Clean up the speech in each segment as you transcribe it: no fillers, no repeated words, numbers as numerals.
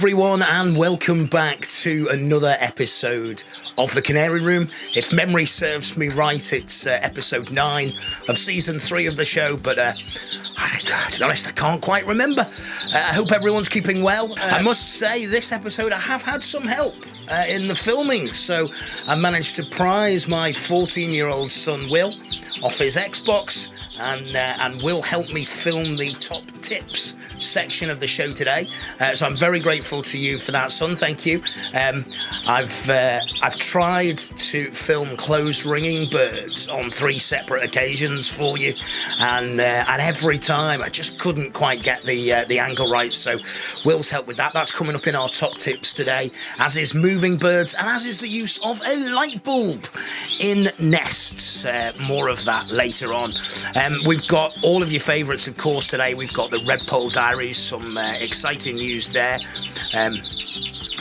everyone, and welcome back to another episode of the Canary Room. If memory serves me right, it's episode 9 of season 3 of the show, but to be honest, I can't quite remember. I hope everyone's keeping well. I must say, this episode I have had some help in the filming, so I managed to prize my 14-year-old son Will off his Xbox, and Will helped me film the top tips section of the show today, so I'm very grateful to you for that, son. Thank you. I've tried to film close ringing birds on 3 separate occasions for you, and every time I just couldn't quite get the angle right, so Will's helped with that. That's coming up in our top tips today, as is moving birds, and as is the use of a light bulb in nests. More of that later on. We've got all of your favourites, of course. Today we've got the Redpole Diaries, some exciting news there.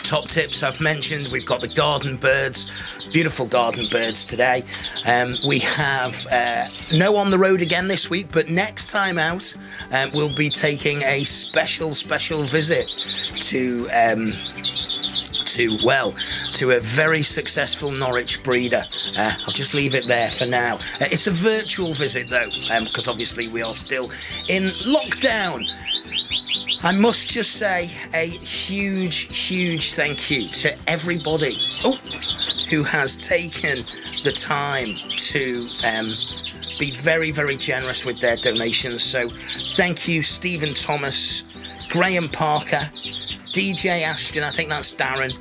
Top tips I've mentioned. We've got the garden birds, beautiful garden birds today. We have no On the Road again this week, but next time out we'll be taking a special visit to a very successful Norwich breeder. I'll just leave it there for now. It's a virtual visit though, because obviously we are still in lockdown. I must just say a huge thank you to everybody who has taken the time to be very generous with their donations. So thank you, Stephen Thomas, Graham Parker, DJ Ashton, I think that's Darren,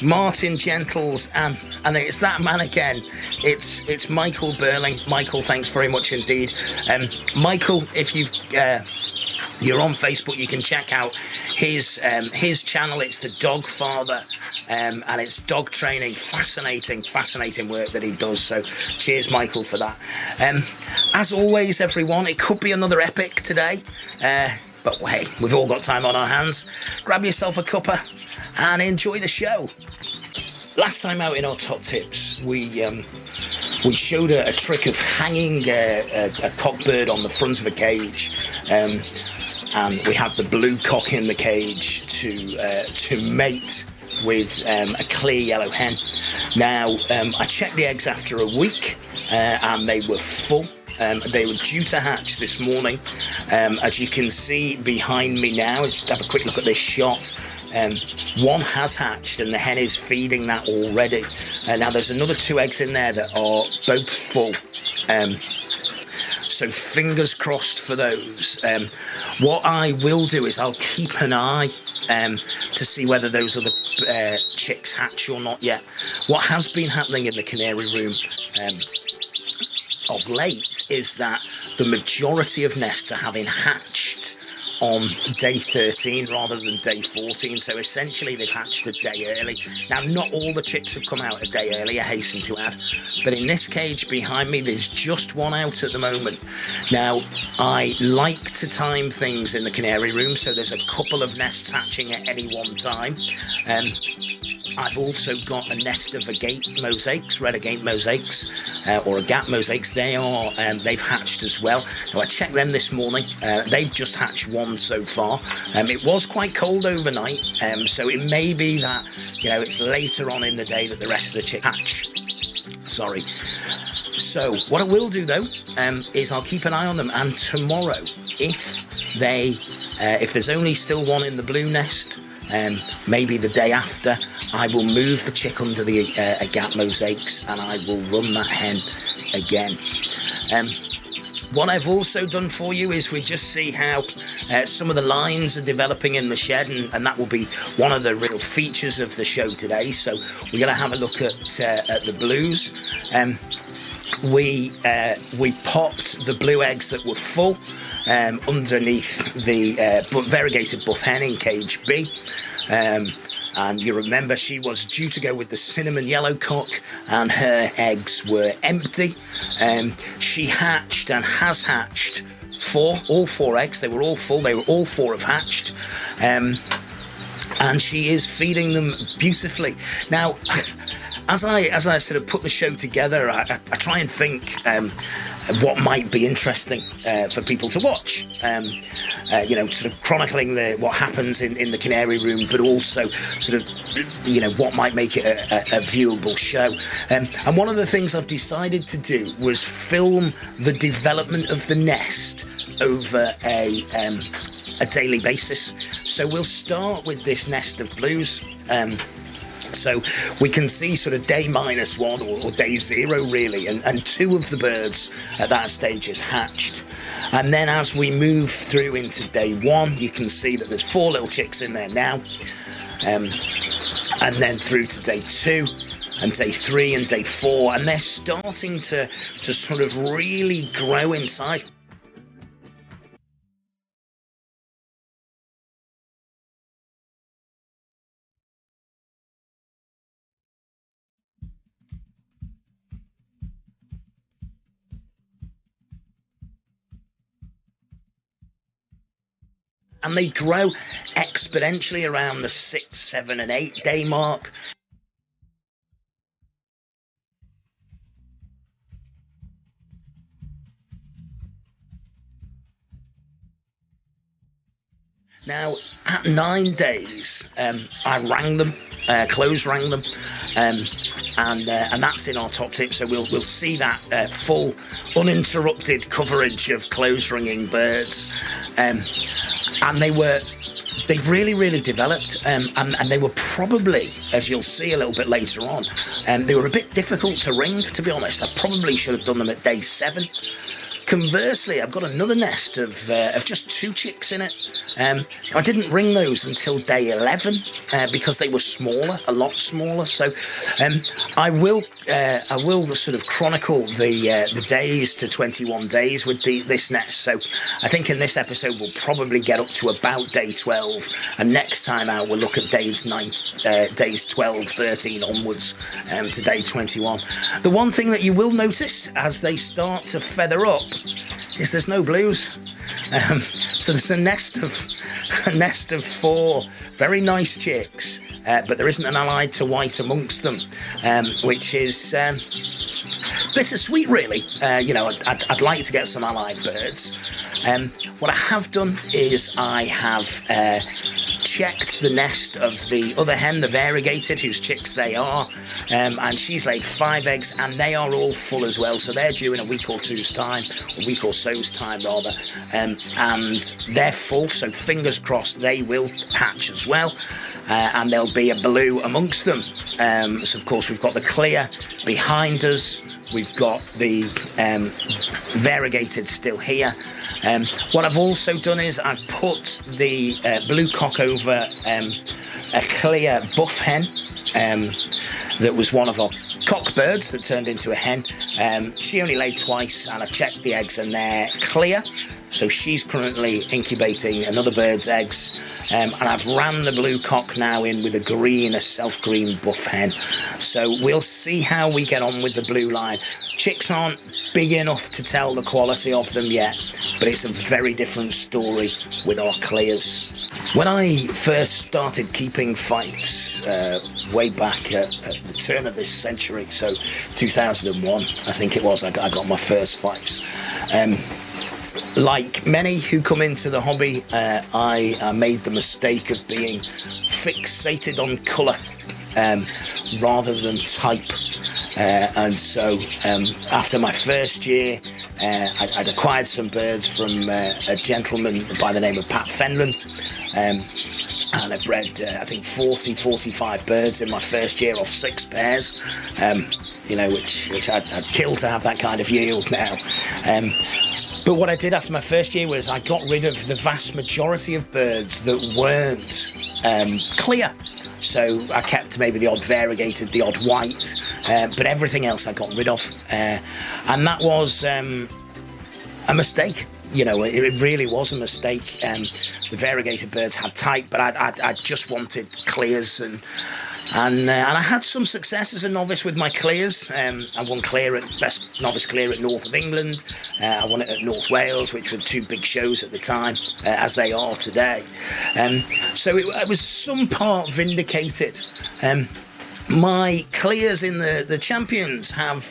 Martin Gentles, and it's that man again. It's Michael Burling. Michael, thanks very much indeed. Michael, if you're on Facebook, you can check out his channel. It's the Dog Father, and it's dog training. Fascinating work that he does. So cheers, Michael, for that. As always, everyone, it could be another epic today, but hey, we've all got time on our hands. Grab yourself a cuppa and enjoy the show. Last time out in our top tips, we showed a trick of hanging a cockbird on the front of a cage, and we had the blue cock in the cage to mate with a clear yellow hen. Now, I checked the eggs after a week, and they were full. They were due to hatch this morning. As you can see behind me now, just have a quick look at this shot. One has hatched and the hen is feeding that already. Now there's another 2 eggs in there that are both full. So fingers crossed for those. What I will do is I'll keep an eye to see whether those other chicks hatch or not yet. What has been happening in the Canary Room of late is that the majority of nests are having hatched on day 13 rather than day 14, so essentially they've hatched a day early. Now, not all the chicks have come out a day early, I hasten to add, but in this cage behind me there's just one out at the moment. Now, I like to time things in the Canary Room, so there's a couple of nests hatching at any one time. I've also got a nest of agate mosaics, red agate mosaics, or agate mosaics. They've hatched as well. Now, I checked them this morning. They've just hatched 1 so far. It was quite cold overnight, so it may be that it's later on in the day that the rest of the chicks hatch. Sorry. So what I will do though is I'll keep an eye on them, and tomorrow, if there's only still one in the blue nest, maybe the day after, I will move the chick under the agate mosaics and I will run that hen again. What I've also done for you is we just see how some of the lines are developing in the shed, and that will be one of the real features of the show today. So we're going to have a look at the blues. We popped the blue eggs that were full underneath the variegated buff hen in cage B. And you remember she was due to go with the cinnamon yellow cock, and her eggs were empty. She hatched and has hatched all 4 eggs. They were all full. They were all 4 have hatched. And she is feeding them beautifully. Now, as I sort of put the show together, I try and think what might be interesting for people to watch. You know, sort of chronicling what happens in the Canary Room, but also sort of, you know, what might make it a viewable show. And one of the things I've decided to do was film the development of the nest over a daily basis. So we'll start with this nest of blues. So we can see sort of day -1 or day 0 really, and 2 of the birds at that stage is hatched. And then as we move through into day 1, you can see that there's 4 little chicks in there now. And then through to day 2 and day 3 and day 4, and they're starting to sort of really grow in size. And they grow exponentially around the 6, 7 and 8 day mark. Now, at 9 days, I rang them, close rang them, and that's in our top tip. So we'll see that full, uninterrupted coverage of close ringing birds, and they really developed, and they were probably, as you'll see a little bit later on, they were a bit difficult to ring, to be honest. I probably should have done them at day 7. Conversely, I've got another nest of just 2 chicks in it. I didn't ring those until day 11 because they were smaller, a lot smaller. So I will sort of chronicle the days to 21 days with this nest. So I think in this episode we'll probably get up to about day 12, and next time out we'll look at days 12, 13 onwards to day 21. The one thing that you will notice as they start to feather up is there's no blues. So there's a nest of 4 very nice chicks, but there isn't an allied to white amongst them, which is bittersweet, really. You know, I'd like to get some allied birds. What I have done is I have checked the nest of the other hen, the variegated, whose chicks they are, and she's laid 5 eggs, and they are all full as well. So they're due in a week or so's time, rather, and they're full. So fingers crossed they will hatch as well, and there'll be a blue amongst them. So of course we've got the cria behind us. We've got the variegated still here. What I've also done is I've put the blue cock over a clear buff hen that was one of our cock birds that turned into a hen. She only laid twice, and I checked the eggs and they're clear. So she's currently incubating another bird's eggs, and I've ran the blue cock now in with a self-green buff hen. So we'll see how we get on with the blue line. Chicks aren't big enough to tell the quality of them yet, but it's a very different story with our clears. When I first started keeping fifes way back at the turn of this century, so 2001, I think it was, I got my first fifes. Like many who come into the hobby, I made the mistake of being fixated on colour rather than type. And so after my first year, I'd acquired some birds from a gentleman by the name of Pat Fenlon, and I bred I think 45 birds in my first year off 6 pairs, you know, which I'd kill to have that kind of yield now. But what I did after my first year was I got rid of the vast majority of birds that weren't clear. So I kept maybe the odd variegated, the odd white, but everything else I got rid of. And that was a mistake. You know, it really was a mistake. The variegated birds had type, but I just wanted clears, and I had some success as a novice with my clears. I won best novice clear at North of England. I won it at North Wales, which were 2 big shows at the time, as they are today. So it was some part vindicated. my clears in the champions have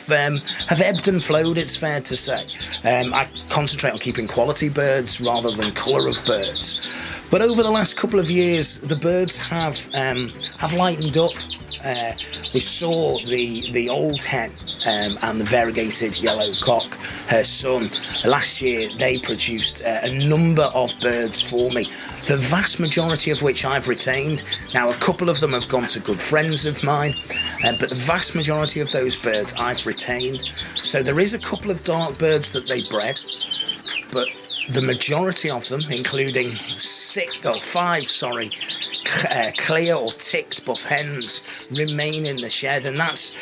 ebbed and flowed, it's fair to say. I concentrate on keeping quality birds rather than colour of birds. But over the last couple of years, the birds have lightened up. We saw the old hen and the variegated yellow cock, her son. Last year, they produced a number of birds for me, the vast majority of which I've retained. Now, a couple of them have gone to good friends of mine, but the vast majority of those birds I've retained. So there is a couple of dark birds that they bred, but the majority of them, including five, clear or ticked buff hens, remain in the shed, and that's,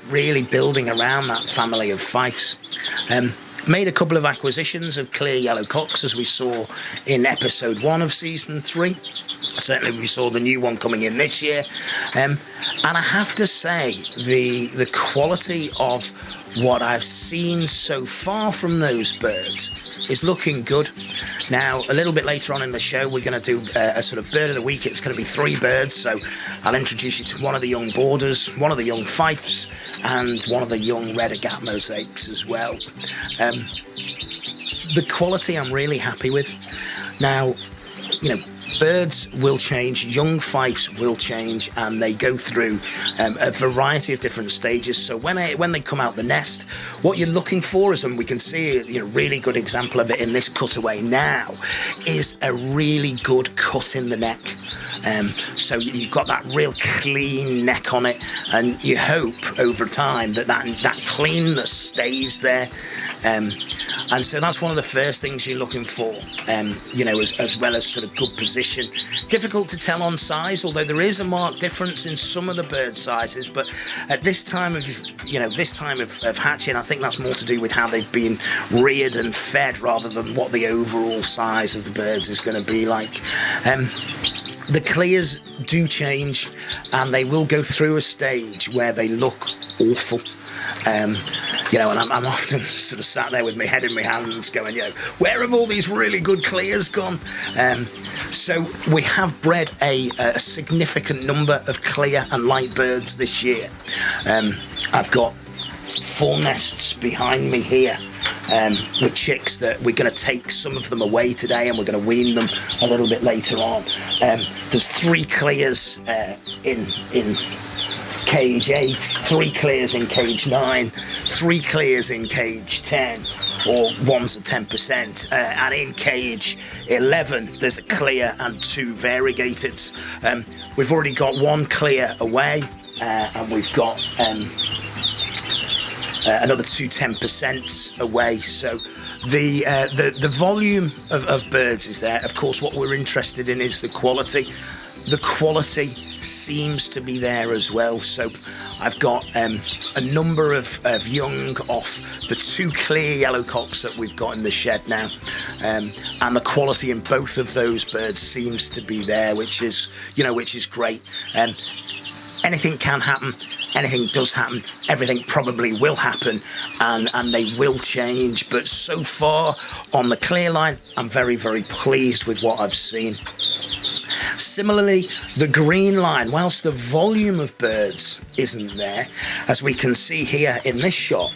really building around that family of fifes. Made a couple of acquisitions of clear yellow cocks, as we saw in episode 1 of season 3. Certainly we saw the new one coming in this year. And I have to say, the quality of what I've seen so far from those birds is looking good. Now, a little bit later on in the show, we're going to do a sort of bird of the week. It's going to be 3 birds, so I'll introduce you to one of the young borders, one of the young fifes, and one of the young red agate mosaics as well. The quality I'm really happy with. Now, birds will change, young fifes will change, and they go through a variety of different stages. So when they come out the nest, what you're looking for is, and we can see a really good example of it in this cutaway now, is a really good cut in the neck. So you've got that real clean neck on it, and you hope over time that cleanness stays there. And so that's one of the first things you're looking for, as well as sort of good position. Difficult to tell on size, although there is a marked difference in some of the bird sizes. But at this time of hatching, I think that's more to do with how they've been reared and fed rather than what the overall size of the birds is going to be like. The clears do change, and they will go through a stage where they look awful. And I'm often sort of sat there with my head in my hands going, where have all these really good clears gone? So we have bred a significant number of clear and light birds this year. I've got 4 nests behind me here with chicks that we're going to take some of them away today, and we're going to wean them a little bit later on. There's 3 clears in cage 8, 3 clears in cage 9, 3 clears in cage 10, or one's at 10%, and in cage 11 there's a clear and 2 variegateds. We've already got 1 clear away, and we've got another 2 10% away. So the volume of birds is there. Of course, what we're interested in is the quality. The quality seems to be there as well. So I've got a number of young off the 2 clear yellow cocks that we've got in the shed now, and the quality in both of those birds seems to be there, which is great. Anything can happen. Anything does happen, everything probably will happen, and they will change. But so far on the clear line, I'm very, very pleased with what I've seen. Similarly, the green line, whilst the volume of birds isn't there, as we can see here in this shot,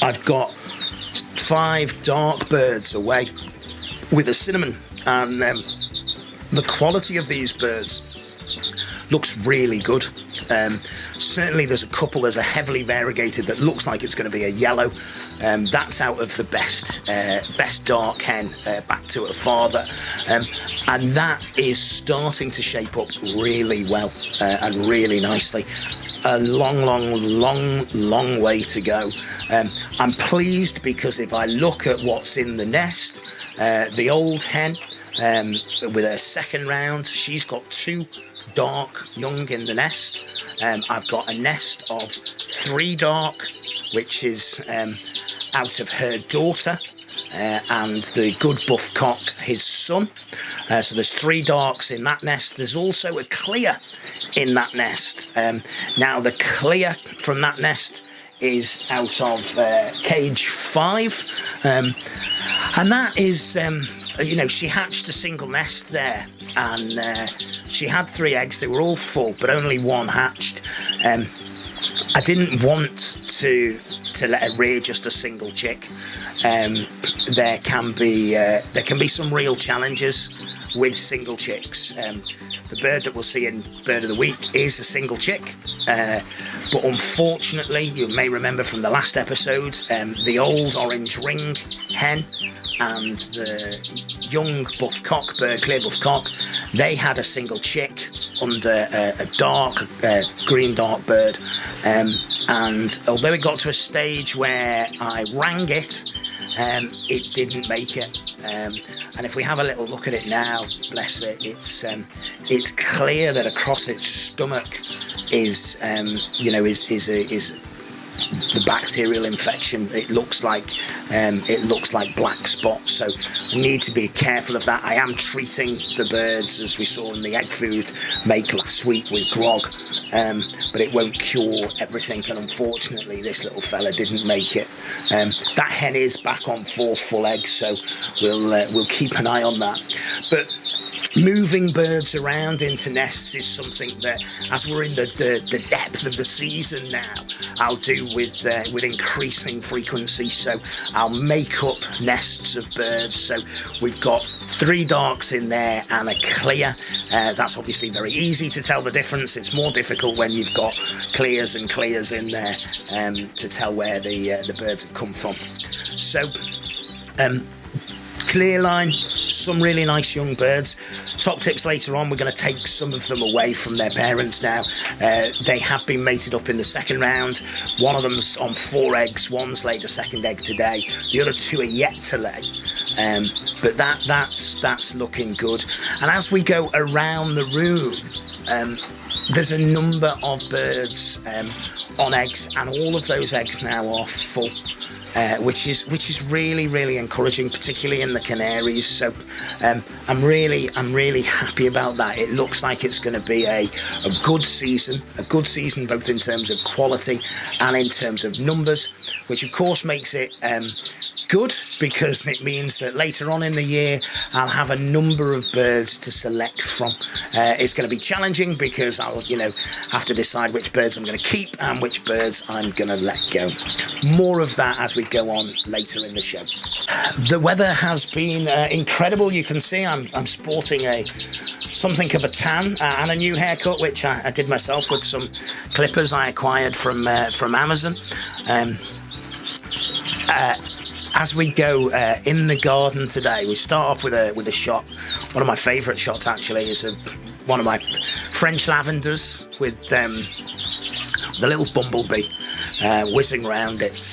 I've got 5 dark birds away with a cinnamon, and the quality of these birds looks really good. Certainly there's a heavily variegated that looks like it's going to be a yellow. That's out of the best dark hen back to her father, and that is starting to shape up really well and really nicely. A long way to go. I'm pleased because if I look at what's in the nest, the old hen with her second round, she's got 2 dark young in the nest. I've got a nest of 3 dark, which is out of her daughter, and the good buff cock, his son. So there's 3 darks in that nest. There's also a clear in that nest. Now the clear from that nest is out of cage 5, and that is, she hatched a single nest there, and she had 3 eggs. They were all full, but only 1 hatched. I didn't want to let it rear just a single chick. There can be some real challenges with single chicks. The bird that we'll see in Bird of the Week is a single chick, but unfortunately, you may remember from the last episode, the old orange ring hen and the young buff cock bird, clear buff cock, they had a single chick under a dark green dark bird, and although it got to a stage where I rang it, it didn't make it. And if we have a little look at it now, bless it, it's clear that across its stomach is the bacterial infection. It looks like black spots, so we need to be careful of that. I am treating the birds, as we saw in the egg food make last week, with grog, but it won't cure everything, and unfortunately this little fella didn't make it. That hen is back on 4 full eggs, so we'll keep an eye on that. But moving birds around into nests is something that, as we're in the depth of the season now, I'll do with increasing frequency. So I'll make up nests of birds. So we've got 3 darks in there and a clear. That's obviously very easy to tell the difference. It's more difficult when you've got clears and clears in there to tell where the birds have come from. So clear line, some really nice young birds. Top tips later on, we're going to take some of them away from their parents now. They have been mated up in the second round. One of them's on 4 eggs, one's laid a second egg today. The other 2 are yet to lay. But that's looking good. And as we go around the room, there's a number of birds on eggs, and all of those eggs now are full. Which is really, really encouraging, particularly in the canaries. So I'm really happy about that. It looks like it's going to be a good season both in terms of quality and in terms of numbers, which of course makes it good, because it means that later on in the year I'll have a number of birds to select from. It's going to be challenging because I'll have to decide which birds I'm going to keep and which birds I'm going to let go. More of that as we go on later in the show. The weather has been incredible. You can see I'm sporting something of a tan and a new haircut, which I did myself with some clippers I acquired from Amazon. As we go in the garden today, we start off with a shot. One of my favourite shots actually is one of my French lavenders with the little bumblebee whizzing around it.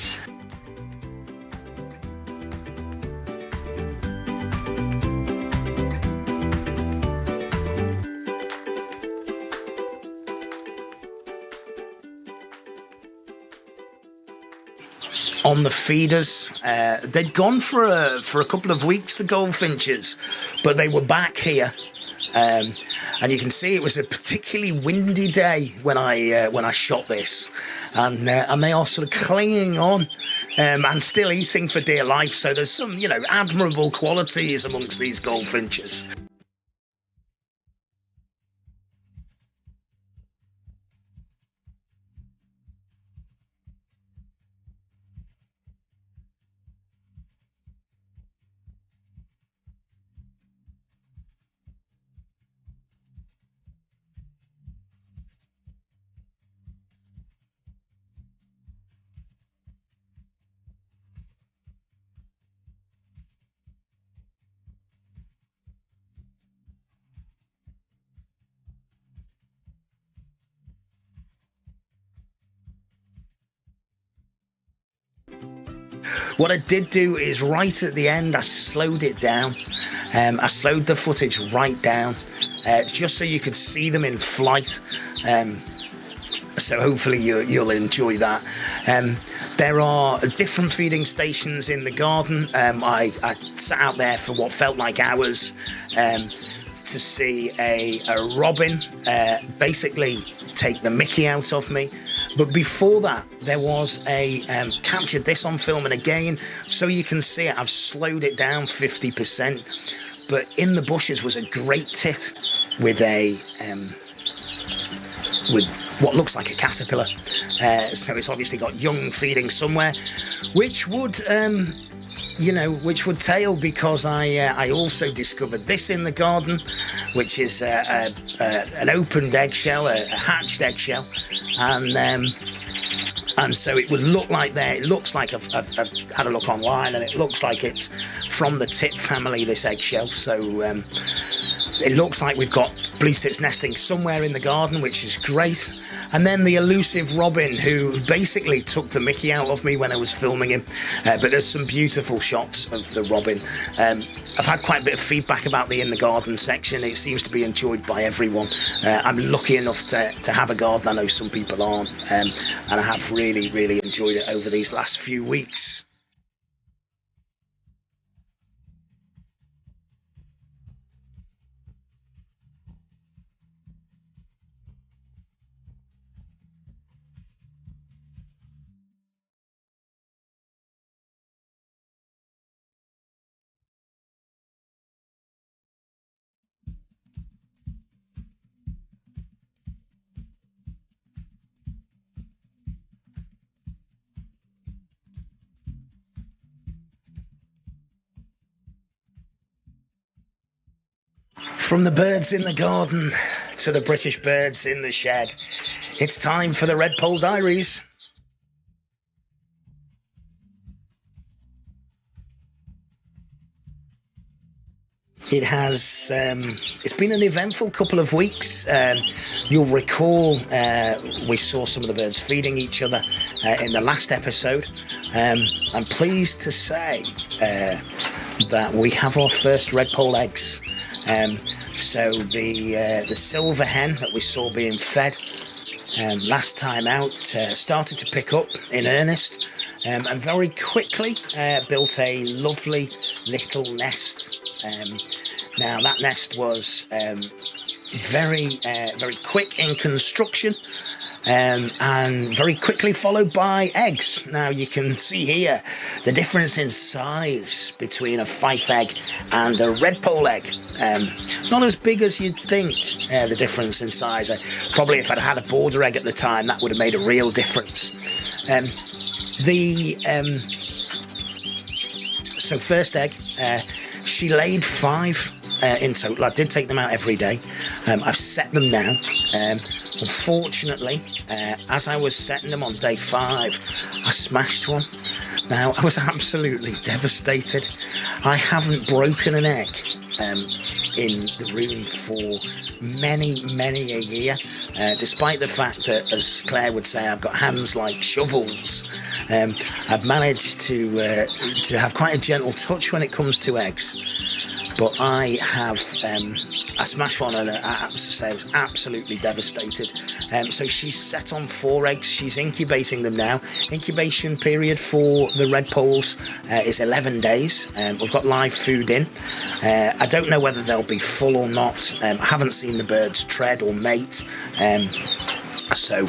On the feeders, they'd gone for a couple of weeks, the goldfinches, but they were back here, and you can see it was a particularly windy day when I shot this, and they are sort of clinging on and still eating for dear life. So there's some admirable qualities amongst these goldfinches. What I did do is right at the end, I slowed it down. I slowed the footage right down, just so you could see them in flight. So hopefully you'll enjoy that. There are different feeding stations in the garden. I sat out there for what felt like hours to see a robin basically take the mickey out of me. But before that, there was captured this on film, and again, so you can see it, I've slowed it down 50%. But in the bushes was a great tit with with what looks like a caterpillar. So it's obviously got young feeding somewhere, which would tail, because I also discovered this in the garden, which is an opened eggshell, a hatched eggshell, and so it would look like there. It looks like I've had a look online, and it looks like it's from the tit family, this eggshell. So it looks like we've got blue tits nesting somewhere in the garden, which is great. And then the elusive robin, who basically took the mickey out of me when I was filming him. But there's some beautiful shots of the robin. I've had quite a bit of feedback about the in the garden section. It seems to be enjoyed by everyone. I'm lucky enough to have a garden. I know some people aren't. And I have really, really enjoyed it over these last few weeks. From the birds in the garden to the British birds in the shed, it's time for the Redpole Diaries. It's been an eventful couple of weeks. You'll recall we saw some of the birds feeding each other in the last episode. I'm pleased to say that we have our first Redpole eggs. So the silver hen that we saw being fed last time out started to pick up in earnest, and very quickly built a lovely little nest. Now that nest was very quick in construction, and very quickly followed by eggs. Now you can see here the difference in size between a Fife egg and a Redpole egg. Not as big as you'd think, the difference in size. Probably if I'd had a border egg at the time, that would have made a real difference. So first egg, she laid 5 in total. I did take them out every day. I've set them now. Unfortunately, as I was setting them on day 5, I smashed one. Now, I was absolutely devastated. I haven't broken an egg in the room for many a year, despite the fact that, as Claire would say, I've got hands like shovels. I've managed to have quite a gentle touch when it comes to eggs, but I smashed one, and I have to say I was absolutely devastated. So she's set on 4 eggs. She's incubating them now. Incubation period for the Redpoles is 11 days. We've got live food in. I don't know whether they'll be full or not. I haven't seen the birds tread or mate. So,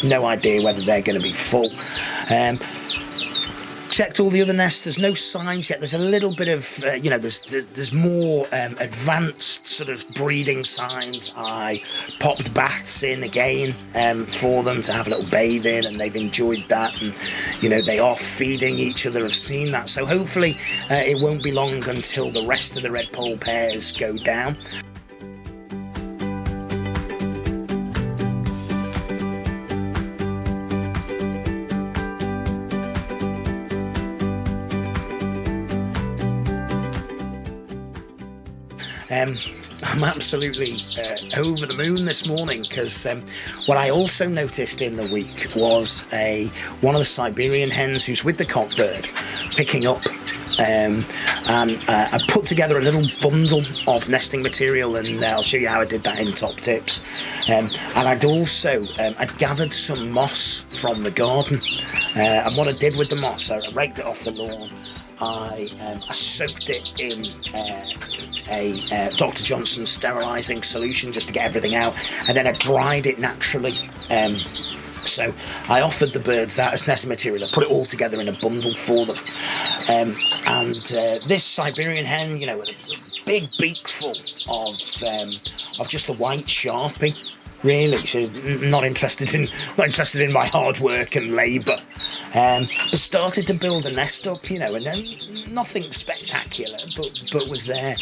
no idea whether they're going to be full. Checked all the other nests. There's no signs yet. There's a little bit of, there's more advanced sort of breeding signs. I popped baths in again for them to have a little bathe in, and they've enjoyed that. And, they are feeding each other. I've seen that. So hopefully it won't be long until the rest of the Redpole pairs go down. I'm absolutely over the moon this morning, because what I also noticed in the week was one of the Siberian hens who's with the cockbird picking up, and I put together a little bundle of nesting material, and I'll show you how I did that in top tips. And I'd also I'd gathered some moss from the garden, and what I did with the moss, I raked it off the lawn. I soaked it in a Dr. Johnson sterilising solution just to get everything out, and then I dried it naturally. So I offered the birds that as nesting material. I put it all together in a bundle for them. And this Siberian hen, with a big beak full of just the white Sharpie. really. She's not interested in my hard work and labour. But started to build a nest up, you know, and then nothing spectacular, but was there.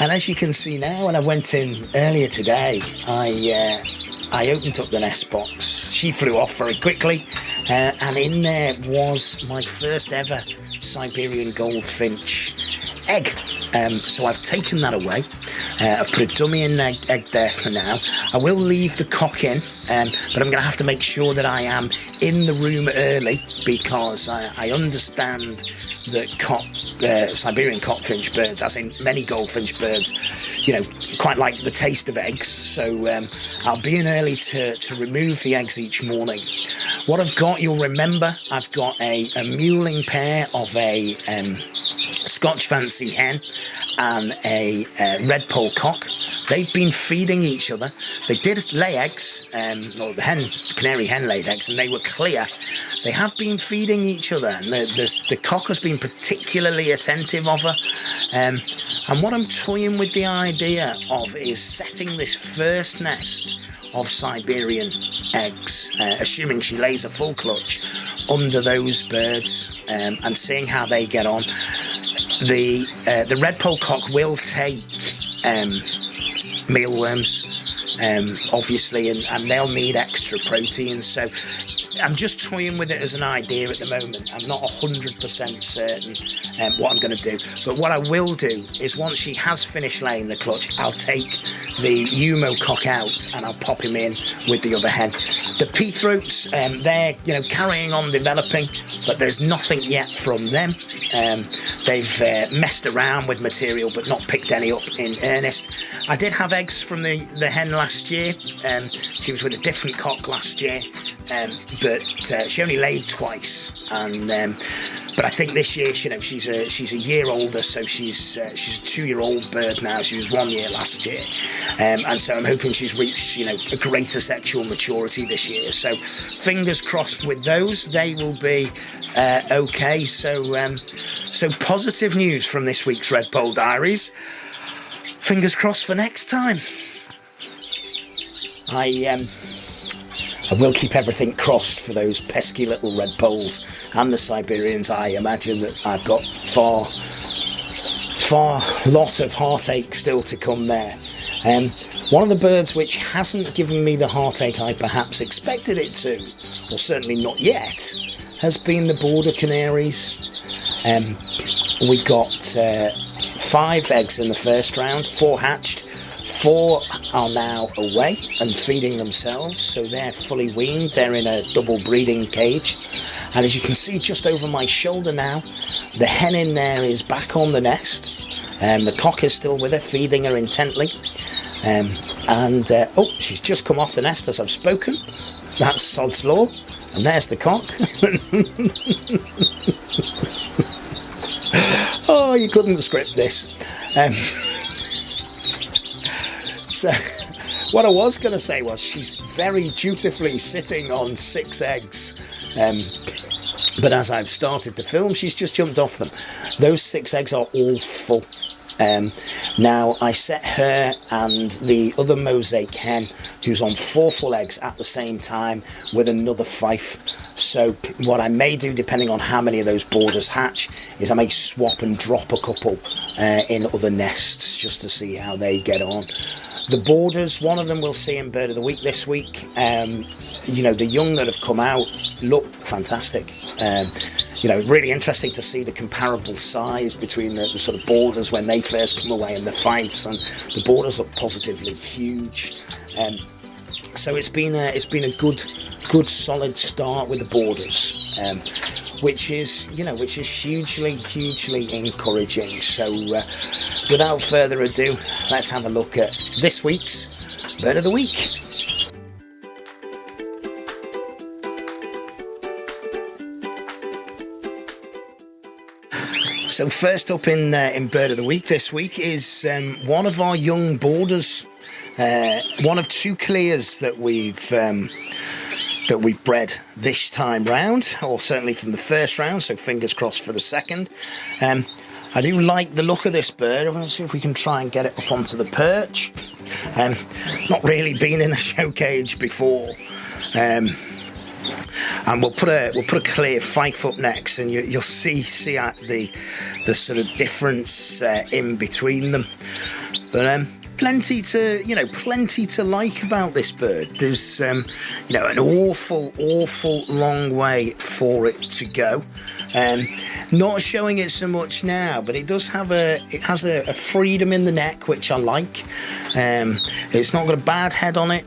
And as you can see now, when I went in earlier today, I opened up the nest box. She flew off very quickly, and in there was my first ever Siberian goldfinch egg. So I've taken that away. I've put a dummy in egg there for now. I will leave the cock in, but I'm going to have to make sure that I am in the room early, because I understand that Siberian cockfinch birds, as in many goldfinch birds, you know, quite like the taste of eggs. So I'll be in early to remove the eggs each morning. What I've got, you'll remember, I've got a mewling pair of a Scotch fancy hen and a red pole cock. They've been feeding each other. They did lay eggs, or the canary hen laid eggs, and they were clear. They have been feeding each other, and the cock has been particularly attentive of her. And what I'm toying with the idea of is setting this first nest of Siberian eggs, assuming she lays a full clutch, under those birds, and seeing how they get on. The red pole cock will take mealworms, obviously, and they'll need extra protein. So I'm just toying with it as an idea at the moment. I'm not 100% certain what I'm going to do. But what I will do is, once she has finished laying the clutch, I'll take the Umo cock out and I'll pop him in with the other hen. The pea throats, they're, you know, carrying on developing, but there's nothing yet from them. They've messed around with material but not picked any up in earnest. I did have eggs from the hen last year. She was with a different cock last year, but she only laid twice. And but I think this year, you know, she's a year older, so she's a 2-year-old bird now. She was 1 year last year, and so I'm hoping she's reached, you know, a greater sexual maturity this year. So fingers crossed with those, they will be okay. So positive news from this week's Red Pole Diaries. Fingers crossed for next time. I will keep everything crossed for those pesky little red poles and the Siberians. I imagine that I've got far lot of heartache still to come there. One of the birds which hasn't given me the heartache I perhaps expected it to, or certainly not yet, has been the border canaries. We got 5 eggs in the first round, 4 hatched. 4 are now away and feeding themselves, so they're fully weaned. They're in a double breeding cage, and as you can see just over my shoulder now, the hen in there is back on the nest. The cock is still with her, feeding her intently, oh, she's just come off the nest as I've spoken. That's sod's law, and there's the cock. Oh, you couldn't script this. So what I was going to say was, she's very dutifully sitting on 6 eggs, but as I've started to film, she's just jumped off them. Those 6 eggs are all full. Now I set her and the other mosaic hen, who's on 4 full eggs at the same time, with another fife. So what I may do, depending on how many of those boarders hatch, is I may swap and drop a couple in other nests just to see how they get on. The boarders, one of them we'll see in Bird of the Week this week. You know, the young that have come out look fantastic. You know, really interesting to see the comparable size between the sort of boarders when they first come away and the fifes, and the boarders look positively huge. So it's been a good solid start with the boarders, which is hugely encouraging. So without further ado, let's have a look at this week's Bird of the Week. So first up in Bird of the Week this week is one of our young boarders, one of 2 clears that we've bred this time round, or certainly from the first round, so fingers crossed for the second. I do like the look of this bird. Let's see if we can try and get it up onto the perch. Not really been in a show cage before. And we'll put a clear fife up next, and you'll see the sort of difference in between them. But plenty to like about this bird. There's an awful long way for it to go. Not showing it so much now, but it has a freedom in the neck which I like. It's not got a bad head on it.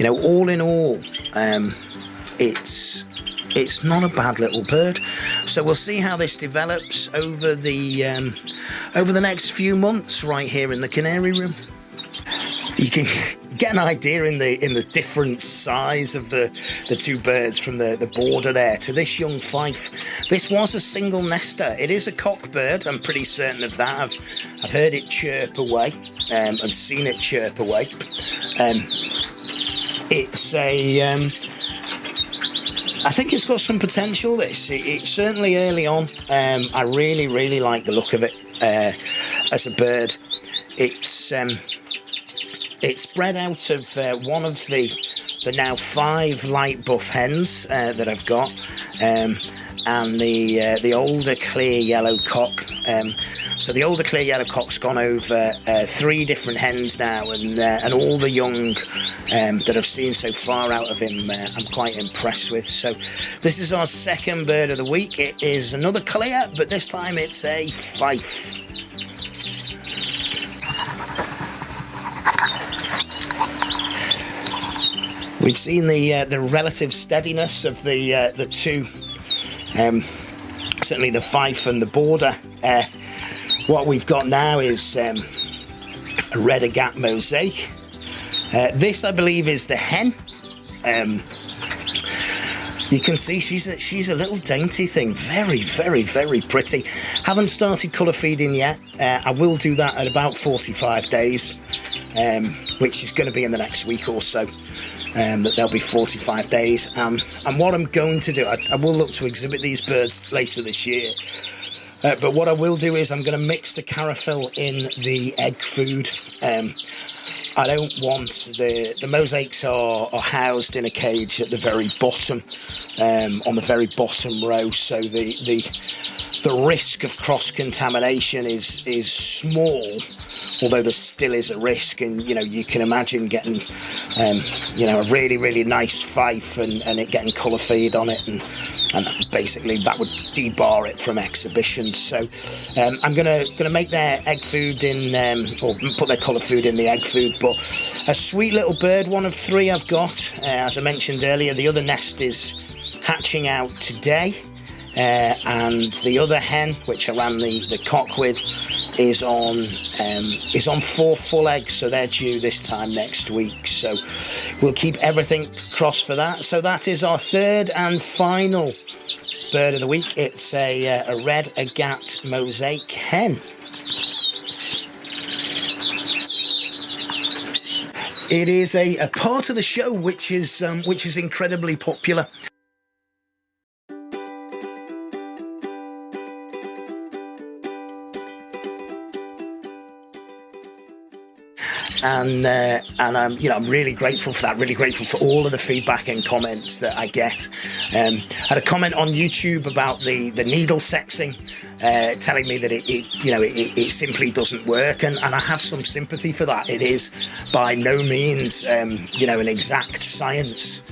All in all, it's not a bad little bird. So we'll see how this develops over the next few months right here in the Canary Room. You can get an idea in the different size of the two birds from the border there to this young fife. This was a single nester. It is a cock bird, I'm pretty certain of that. I've heard it chirp away and seen it chirp away. It's I think it's got some potential, this. It's certainly early on. I really like the look of it as a bird. It's bred out of one of the now 5 light buff hens that I've got, and the older clear yellow cock. So the older clear yellow cock's gone over 3 different hens now, and all the young that I've seen so far out of him, I'm quite impressed with. So this is our second bird of the week. It is another clear, but this time it's a fife. We've seen the relative steadiness of the two, certainly the fife and the border. What we've got now is a red agate mosaic. This, I believe, is the hen. You can see she's a little dainty thing, very pretty. Haven't started colour feeding yet. I will do that at about 45 days, which is going to be in the next week or so. That there'll be 45 days. And what I'm going to do, I will look to exhibit these birds later this year. But what I will do is I'm going to mix the carafel in the egg food. I don't want the mosaics are housed in a cage at the very bottom, on the very bottom row. So the risk of cross contamination is small, although there still is a risk. And you can imagine getting a really nice fife and it getting colour feed on it, and basically that would debar it from exhibitions. So I'm gonna make their egg food in, or put their colour food in the egg food. But a sweet little bird, one of 3 I've got. As I mentioned earlier, the other nest is hatching out today, and the other hen, which I ran the cock with, is on 4 full eggs, so they're due this time next week. So we'll keep everything crossed for that. So that is our third and final bird of the week. It's a red agate mosaic hen. It is a part of the show which is incredibly popular. And I'm really grateful for that. Really grateful for all of the feedback and comments that I get. I had a comment on YouTube about the needle sexing, telling me that it simply doesn't work, and I have some sympathy for that. It is by no means an exact science.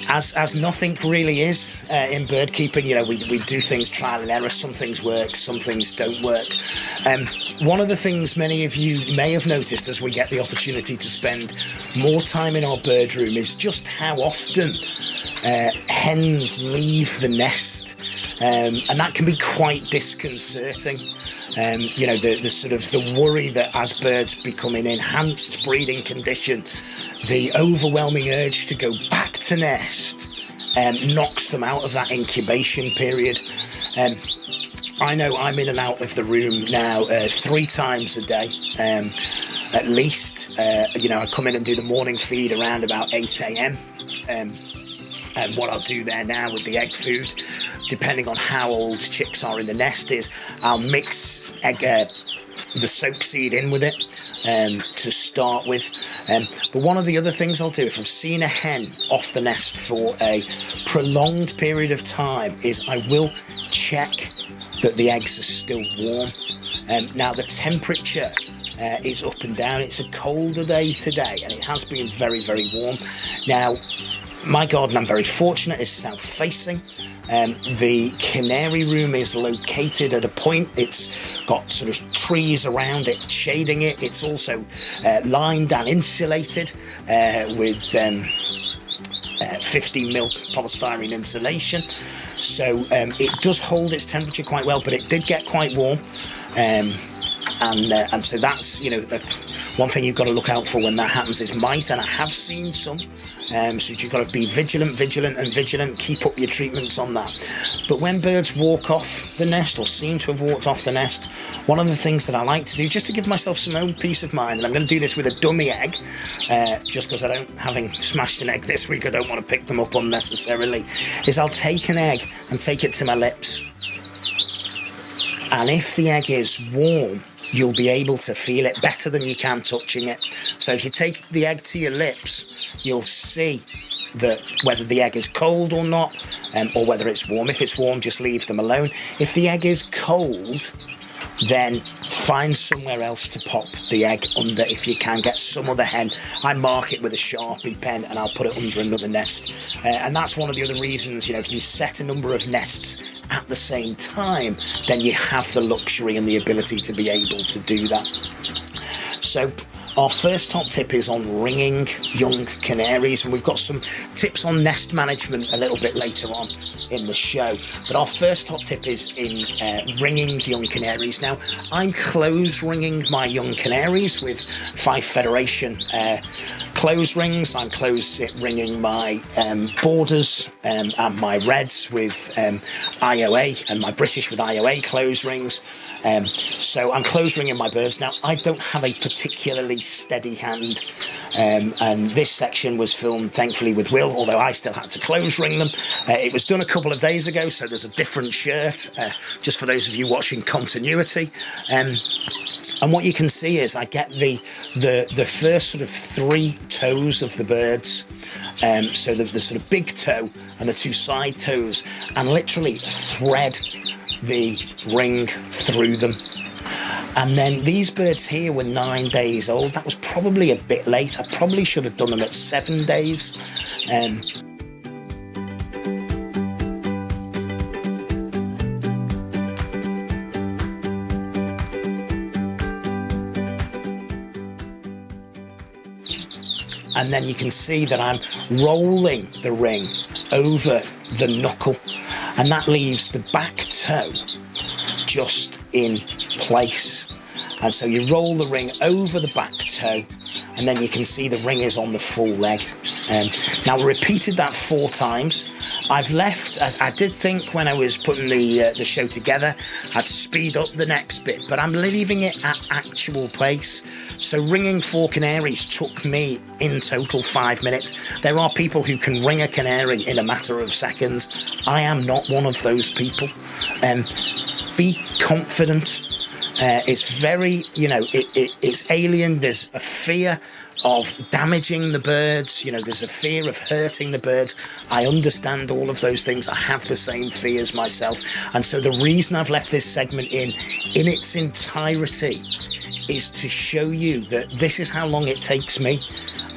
As nothing really is in bird keeping. We do things trial and error. Some things work, some things don't work. One of the things many of you may have noticed as we get the opportunity to spend more time in our bird room is just how often hens leave the nest, and that can be quite disconcerting. The sort of the worry that as birds become in enhanced breeding condition, the overwhelming urge to go back to nest knocks them out of that incubation period. I know I'm in and out of the room now 3 times a day, at least. I come in and do the morning feed around about 8 a.m. And what I'll do there now with the egg food, depending on how old chicks are in the nest, is I'll mix the soak seed in with it to start with. But one of the other things I'll do if I've seen a hen off the nest for a prolonged period of time is I will check that the eggs are still warm. Now the temperature is up and down. It's a colder day today and it has been very, very warm. Now my garden, I'm very fortunate, is south facing. The Canary Room is located at a point, it's got sort of trees around it shading it. It's also lined and insulated with 50 mil polystyrene insulation. So it does hold its temperature quite well, but it did get quite warm. And so that's, you know, one thing you've got to look out for when that happens is mite, and I have seen some. So you've got to be vigilant, keep up your treatments on that. But when birds walk off the nest or seem to have walked off the nest, one of the things that I like to do, just to give myself some own peace of mind, and I'm going to do this with a dummy egg, just because having smashed an egg this week, I don't want to pick them up unnecessarily, is I'll take an egg and take it to my lips. And if the egg is warm, you'll be able to feel it better than you can touching it. So if you take the egg to your lips, you'll see that whether the egg is cold or not, or whether it's warm. If it's warm, just leave them alone. If the egg is cold, then find somewhere else to pop the egg under if you can. Get some other hen. I mark it with a Sharpie pen and I'll put it under another nest. And that's one of the other reasons, you know, if you set a number of nests at the same time, then you have the luxury and the ability to be able to do that. So our first top tip is on ringing young canaries, and we've got some tips on nest management a little bit later on in the show. But our first top tip is in ringing young canaries. Now, I'm close ringing my young canaries with 5 Federation close rings. I'm close ringing my borders and my reds with IOA, and my British with IOA close rings. So I'm close ringing my birds. Now, I don't have a particularly steady hand, and this section was filmed thankfully with Will, although I still had to close ring them. It was done a couple of days ago, so there's a different shirt, just for those of you watching continuity. And what you can see is I get the first sort of 3 toes of the birds, so the sort of big toe and the 2 side toes, and literally thread the ring through them. And then these birds here were 9 days old. That was probably a bit late. I probably should have done them at 7 days. And then you can see that I'm rolling the ring over the knuckle, and that leaves the back toe just in place. And so you roll the ring over the back toe, and then you can see the ring is on the full leg. Now, I repeated that 4 times. I've left, I did think when I was putting the show together, I'd speed up the next bit, but I'm leaving it at actual pace. So ringing 4 canaries took me in total 5 minutes. There are people who can ring a canary in a matter of seconds. I am not one of those people. Be confident. It's very, you know, it's alien. There's a fear of damaging the birds, you know, there's a fear of hurting the birds. I understand all of those things. I have the same fears myself. And so the reason I've left this segment in its entirety is to show you that this is how long it takes me.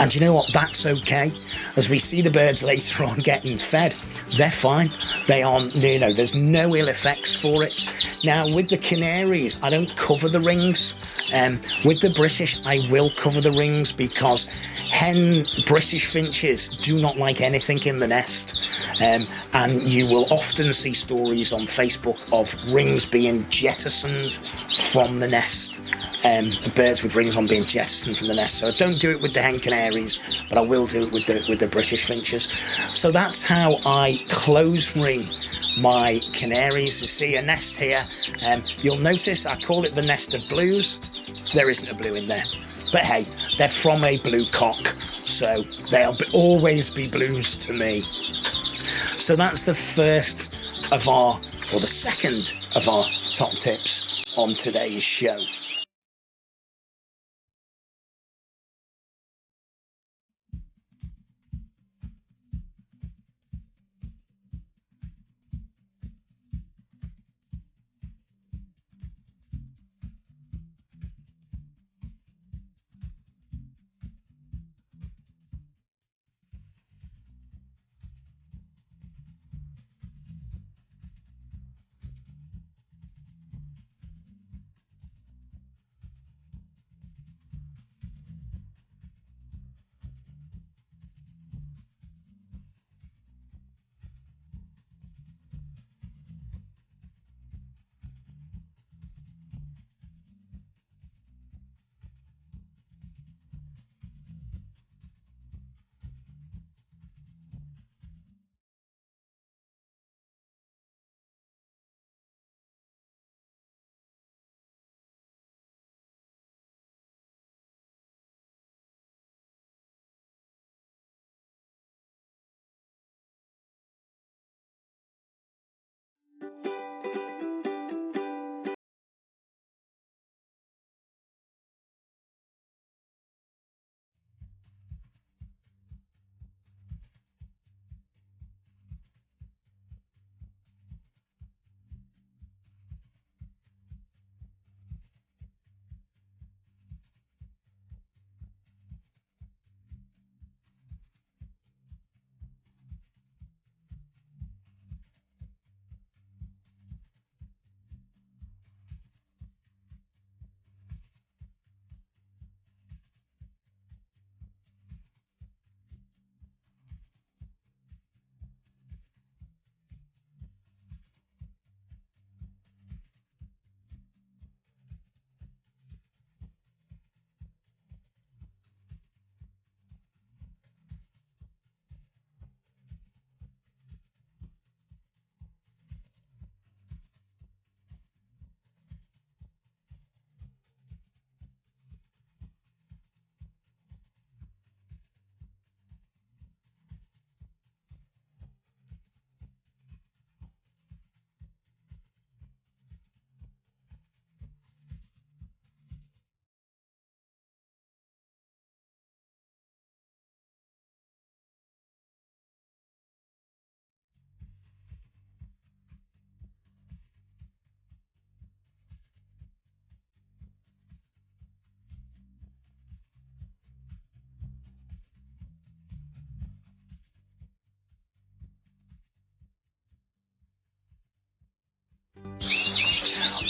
And you know what? That's okay. As we see the birds later on getting fed, they're fine. They are, you know, there's no ill effects for it. Now, with the canaries, I don't cover the rings. With the British, I will cover the rings because British finches do not like anything in the nest. And you will often see stories on Facebook of rings being jettisoned from the nest. Birds with rings on being jettisoned from the nest. So I don't do it with the hen canaries, but I will do it with the British finches. So that's how I close ring my canaries. You see a nest here. You'll notice I call it the nest of blues. There isn't a blue in there, but hey, they're from a blue cock, so they'll always be blues to me. So that's the first of our, or the second of our top tips on today's show.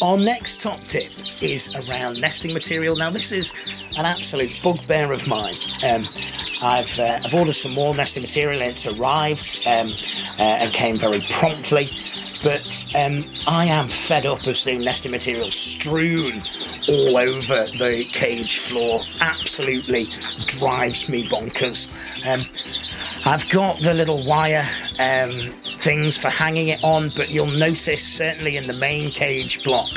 Our next top tip is around nesting material. Now, this is an absolute bugbear of mine. I've ordered some more nesting material and it's arrived and came very promptly. But I am fed up of seeing nesting material strewn all over the cage floor. Absolutely drives me bonkers. I've got the little wire things for hanging it on, but you'll notice certainly in the main cage block,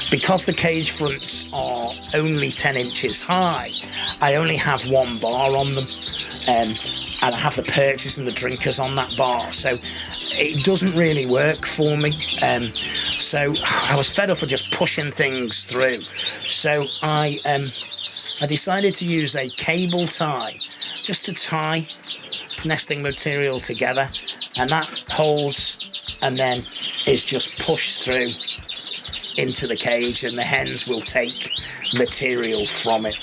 because the cage fronts are only 10 inches high, I only have one bar on them, and I have the perches and the drinkers on that bar, so it doesn't really work for me. So I was fed up of just pushing things through, so I decided to use a cable tie just to tie nesting material together, and that holds and then is just pushed through into the cage, and the hens will take material from it.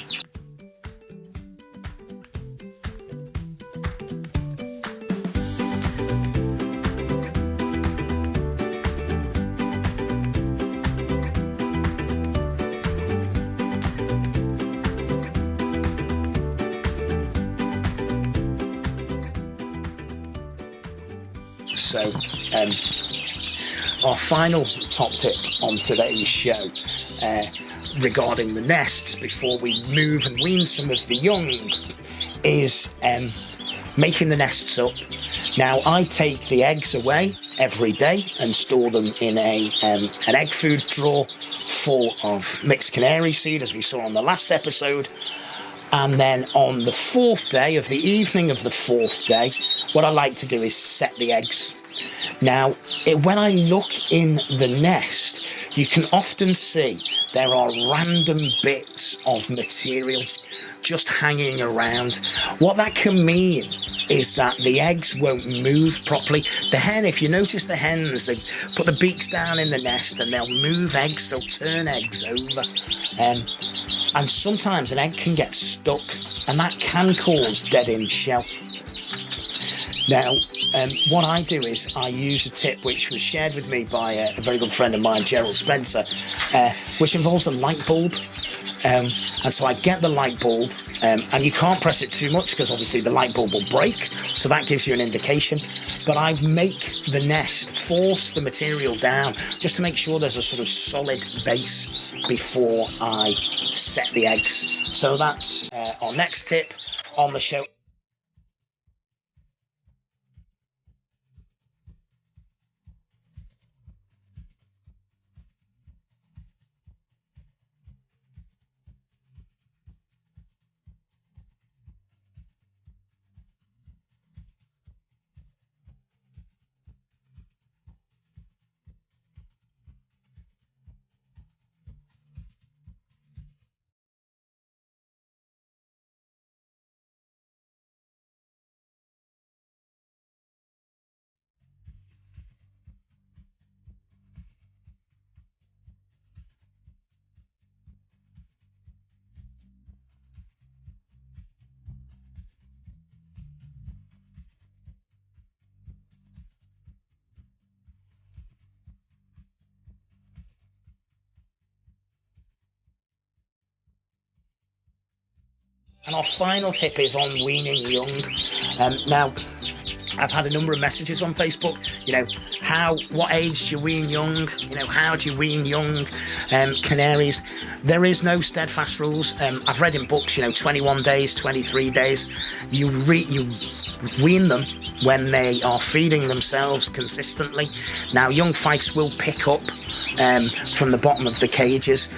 So our final top tip on today's show regarding the nests before we move and wean some of the young is making the nests up. Now, I take the eggs away every day and store them in an egg food drawer full of mixed canary seed, as we saw on the last episode. And then on the fourth day, of the evening of the fourth day, what I like to do is set the eggs. Now, when I look in the nest, you can often see there are random bits of material just hanging around. What that can mean is that the eggs won't move properly. The hen, if you notice the hens, they put the beaks down in the nest and they'll move eggs, they'll turn eggs over. And sometimes an egg can get stuck, and that can cause dead-end shell. Now, what I do is I use a tip which was shared with me by a very good friend of mine, Gerald Spencer, which involves a light bulb. And so I get the light bulb, and you can't press it too much because obviously the light bulb will break, so that gives you an indication. But I make the nest, force the material down, just to make sure there's a sort of solid base before I set the eggs. So that's our next tip on the show. And our final tip is on weaning young. Now, I've had a number of messages on Facebook, you know, what age do you wean young? You know, how do you wean young canaries? There is no steadfast rules. I've read in books, you know, 21 days, 23 days. You wean them when they are feeding themselves consistently. Now, young fifes will pick up from the bottom of the cages.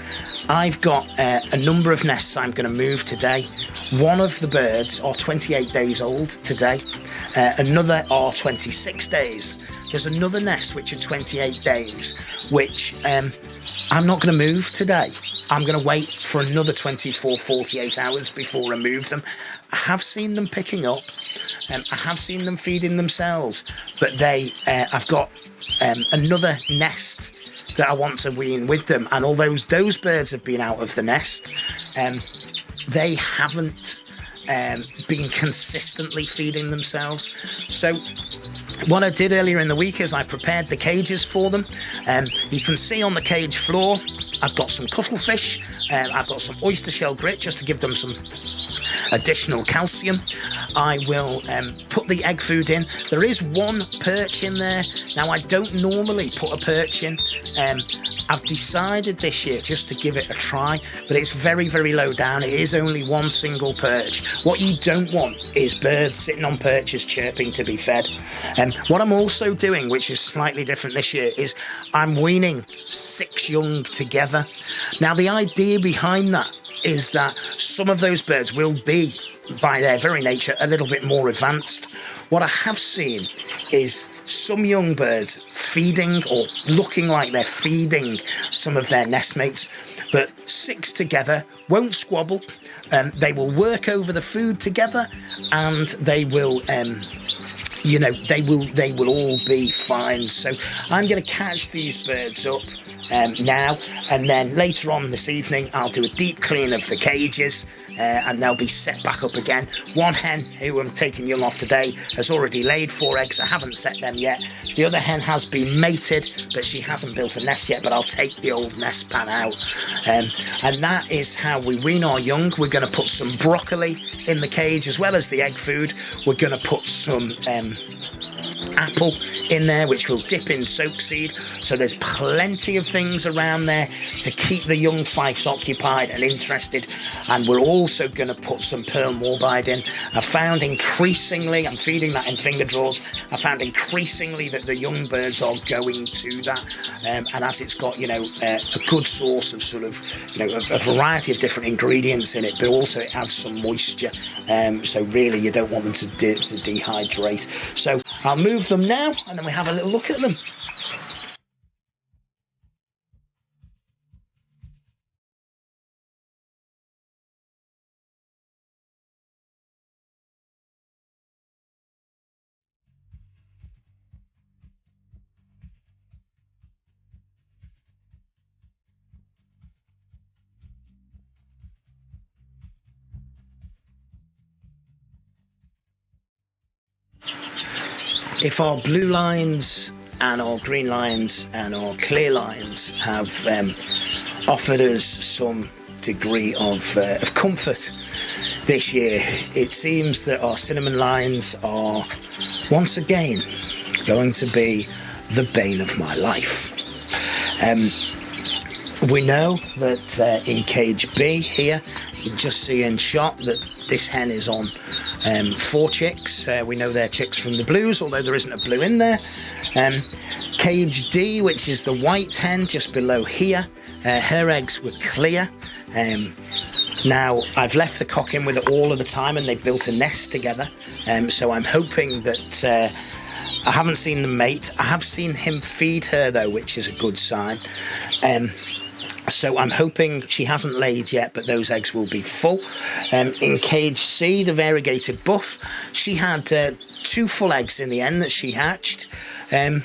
I've got a number of nests I'm going to move today. One of the birds are 28 days old today. Another are 26 days. There's another nest which are 28 days, which I'm not going to move today. I'm going to wait for another 24, 48 hours before I move them. I have seen them picking up. I have seen them feeding themselves, but I've got another nest that I want to wean with them. And although those birds have been out of the nest, they haven't been consistently feeding themselves. So what I did earlier in the week is I prepared the cages for them. You can see on the cage floor, I've got some cuttlefish, I've got some oyster shell grit just to give them some additional calcium. I will put the egg food in. There is one perch in there. Now, I don't normally put a perch in. I've decided this year just to give it a try, but it's very, very low down. It is only one single perch. What you don't want is birds sitting on perches chirping to be fed. What I'm also doing, which is slightly different this year, is I'm weaning 6 young together. Now, the idea behind that is that some of those birds will be, by their very nature, a little bit more advanced. What I have seen is some young birds feeding or looking like they're feeding some of their nestmates, but 6 together won't squabble. They will work over the food together, and they will, you know, they will all be fine. So I'm going to catch these birds up now, and then later on this evening I'll do a deep clean of the cages, and they'll be set back up again. One hen who I'm taking young off today has already laid 4 eggs. I haven't set them yet. The other hen has been mated, but she hasn't built a nest yet, but I'll take the old nest pan out. And that is how we wean our young. We're going to put some broccoli in the cage as well as the egg food. We're going to put some apple in there, which will dip in soak seed. So there's plenty of things around there to keep the young fifes occupied and interested. And we're also going to put some pearl morbide in. I found increasingly, I'm feeding that in finger draws, I found increasingly that the young birds are going to that, and as it's got, you know, a good source of sort of, you know, a variety of different ingredients in it, but also it adds some moisture, so really you don't want them to dehydrate. So I'll move them now, and then we have a little look at them. If our blue lines and our green lines and our clear lines have offered us some degree of comfort this year, it seems that our cinnamon lines are once again going to be the bane of my life. We know that in cage B here, you can just see in shot that this hen is on 4 chicks. We know they're chicks from the blues, although there isn't a blue in there. Cage D, which is the white hen just below here, her eggs were clear. Now, I've left the cock in with it all of the time, and they built a nest together. So I'm hoping that I haven't seen them mate. I have seen him feed her, though, which is a good sign. So I'm hoping she hasn't laid yet, but those eggs will be full. In cage C, the variegated buff, she had 2 full eggs in the end that she hatched. There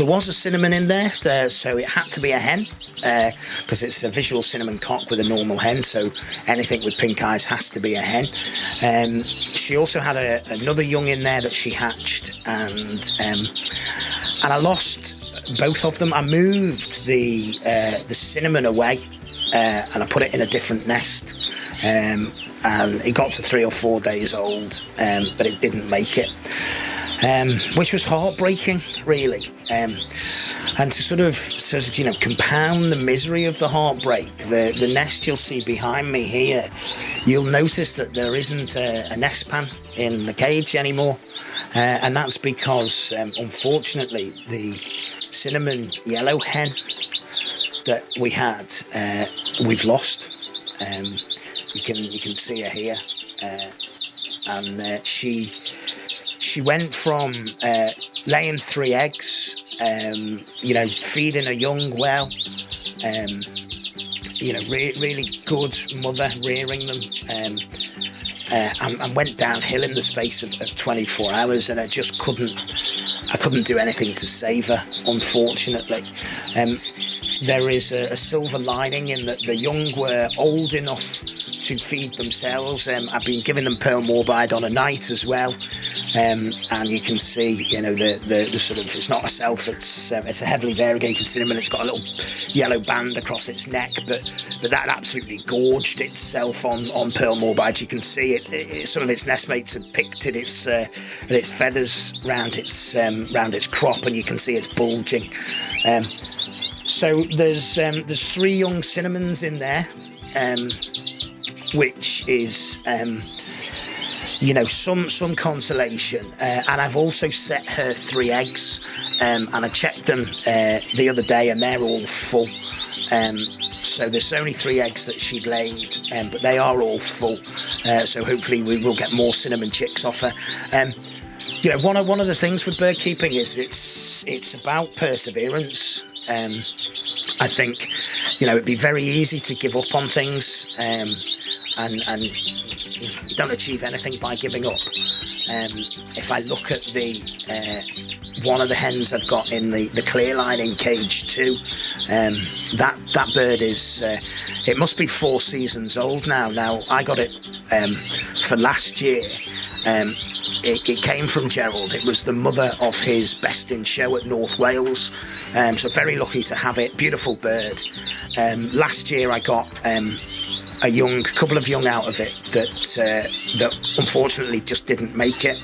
was a cinnamon in there, so it had to be a hen, because it's a visual cinnamon cock with a normal hen, so anything with pink eyes has to be a hen. She also had another young in there that she hatched, and I lost both of them. I moved the cinnamon away and I put it in a different nest, and it got to 3 or 4 days old, but it didn't make it, which was heartbreaking, really. And to sort of you know, compound the misery of the heartbreak, the nest you'll see behind me here, you'll notice that there isn't a nest pan in the cage anymore, and that's because unfortunately the cinnamon yellow hen that we had, we've lost. You can see her here, and she went from laying 3 eggs, you know, feeding her young well, you know, really good mother, rearing them, and went downhill in the space of 24 hours, and I couldn't do anything to save her, unfortunately. There is a silver lining in that the young were old enough to feed themselves. I've been giving them pearl morbide on a night as well, and you can see, you know, the sort of, it's not a self, it's a heavily variegated cinnamon. It's got a little yellow band across its neck, but that absolutely gorged itself on pearl morbide. You can see it some of its nestmates have picked at its feathers round its crop, and you can see it's bulging. So there's 3 young cinnamons in there, which is you know, some consolation. And I've also set her 3 eggs, and I checked them the other day, and they're all full. So there's only 3 eggs that she'd laid, but they are all full. So hopefully we will get more cinnamon chicks off her. You know, one of the things with bird keeping is it's about perseverance. I think, you know, it'd be very easy to give up on things, and you don't achieve anything by giving up. If I look at one of the hens I've got in the clear line in cage 2, that bird is, it must be 4 seasons old now. Now, I got it for last year. It came from Gerald. It was the mother of his best in show at North Wales, so very lucky to have it. Beautiful bird. Last year I got a couple of young out of it that unfortunately just didn't make it.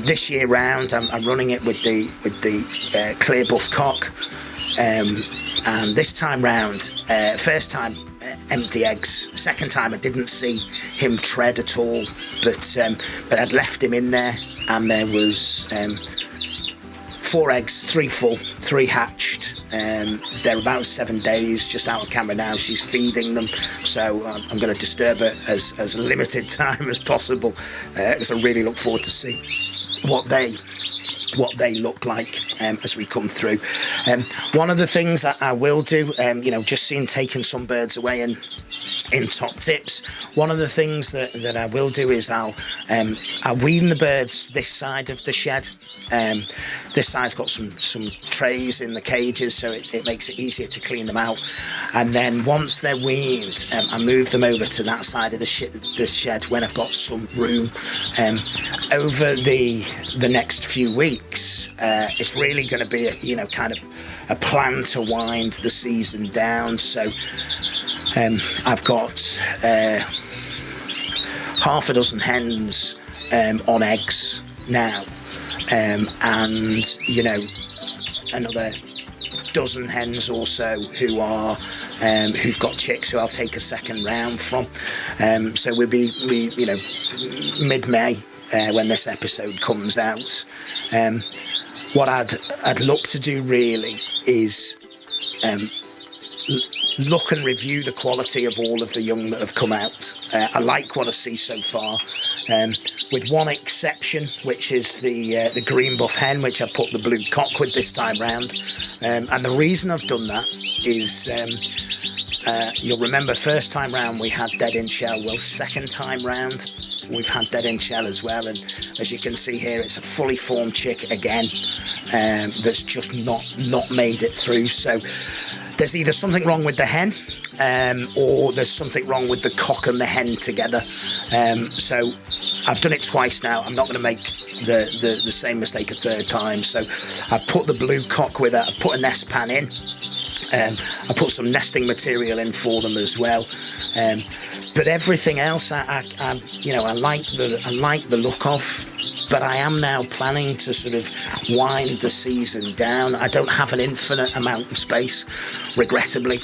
This year round I'm running it with the clear buff cock, and this time round, first time empty eggs, second time I didn't see him tread at all, but I'd left him in there, and there was 4 eggs, 3 full, 3 hatched. They're about 7 days, just out of camera now. She's feeding them, so I'm going to disturb her as limited time as possible, because I really look forward to see what they look like as we come through. One of the things that I will do, you know, just seeing taking some birds away in top tips, one of the things that I will do is I'll wean the birds this side of the shed. This side's got some trays in the cages, so it makes it easier to clean them out. And then once they're weaned, I move them over to that side of the shed when I've got some room. Over the next few weeks, it's really going to be kind of a plan to wind the season down. So I've got half a dozen hens on eggs now, and you know, another dozen hens or so who've got chicks who I'll take a second round from. So we'll be mid-May when this episode comes out. What I'd look to do really is look and review the quality of all of the young that have come out. I like what I see so far, with one exception, which is the green buff hen, which I put the blue cock with this time round. And the reason I've done that is, you'll remember first time round we had dead in shell. Well, second time round we've had dead in shell as well, and as you can see here, it's a fully formed chick again, that's just not made it through. So there's either something wrong with the hen, or there's something wrong with the cock and the hen together. So I've done it twice now. I'm not going to make the same mistake a third time. So I've put the blue cock with her. I've put a nest pan in. I put some nesting material in for them as well. But everything else, I like the look of. But I am now planning to sort of wind the season down. I don't have an infinite amount of space, regrettably,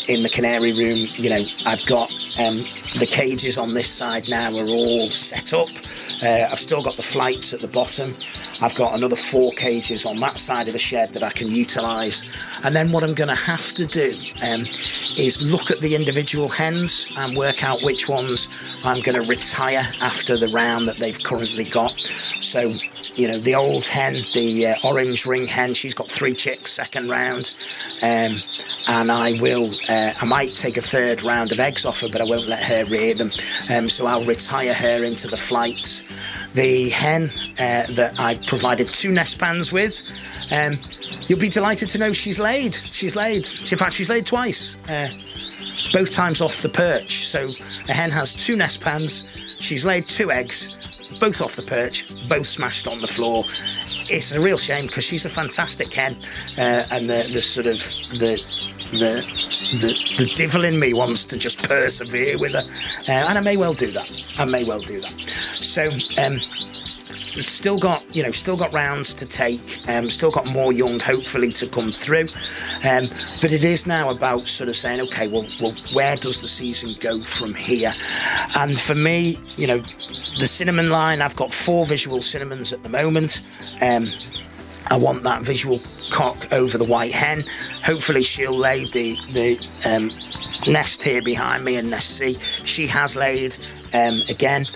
in the Canary Room. You know, I've got the cages on this side now are all set up. I've still got the flights at the bottom. I've got another 4 cages on that side of the shed that I can utilise. And then what I'm going to have to do is look at the individual hens and work out which ones I'm going to retire after the round that they've currently got. So, you know, the old hen, the orange ring hen, she's got 3 chicks, second round. And I might take a 3rd round of eggs off her, but I won't let her rear them. So I'll retire her into the flights. The hen that I provided 2 nest pans with, you'll be delighted to know she's laid. In fact, she's laid twice, both times off the perch. So a hen has 2 nest pans, she's laid 2 eggs, both off the perch, both smashed on the floor. It's a real shame because she's a fantastic hen, and the sort of the devil in me wants to just persevere with her, and I may well do that. So still got rounds to take, still got more young hopefully to come through, but it is now about sort of saying, okay, well where does the season go from here? And for me, you know, the cinnamon line, I've got 4 visual cinnamons at the moment. I want that visual cock over the white hen. Hopefully she'll lay the nest here behind me in nest C. She has laid again.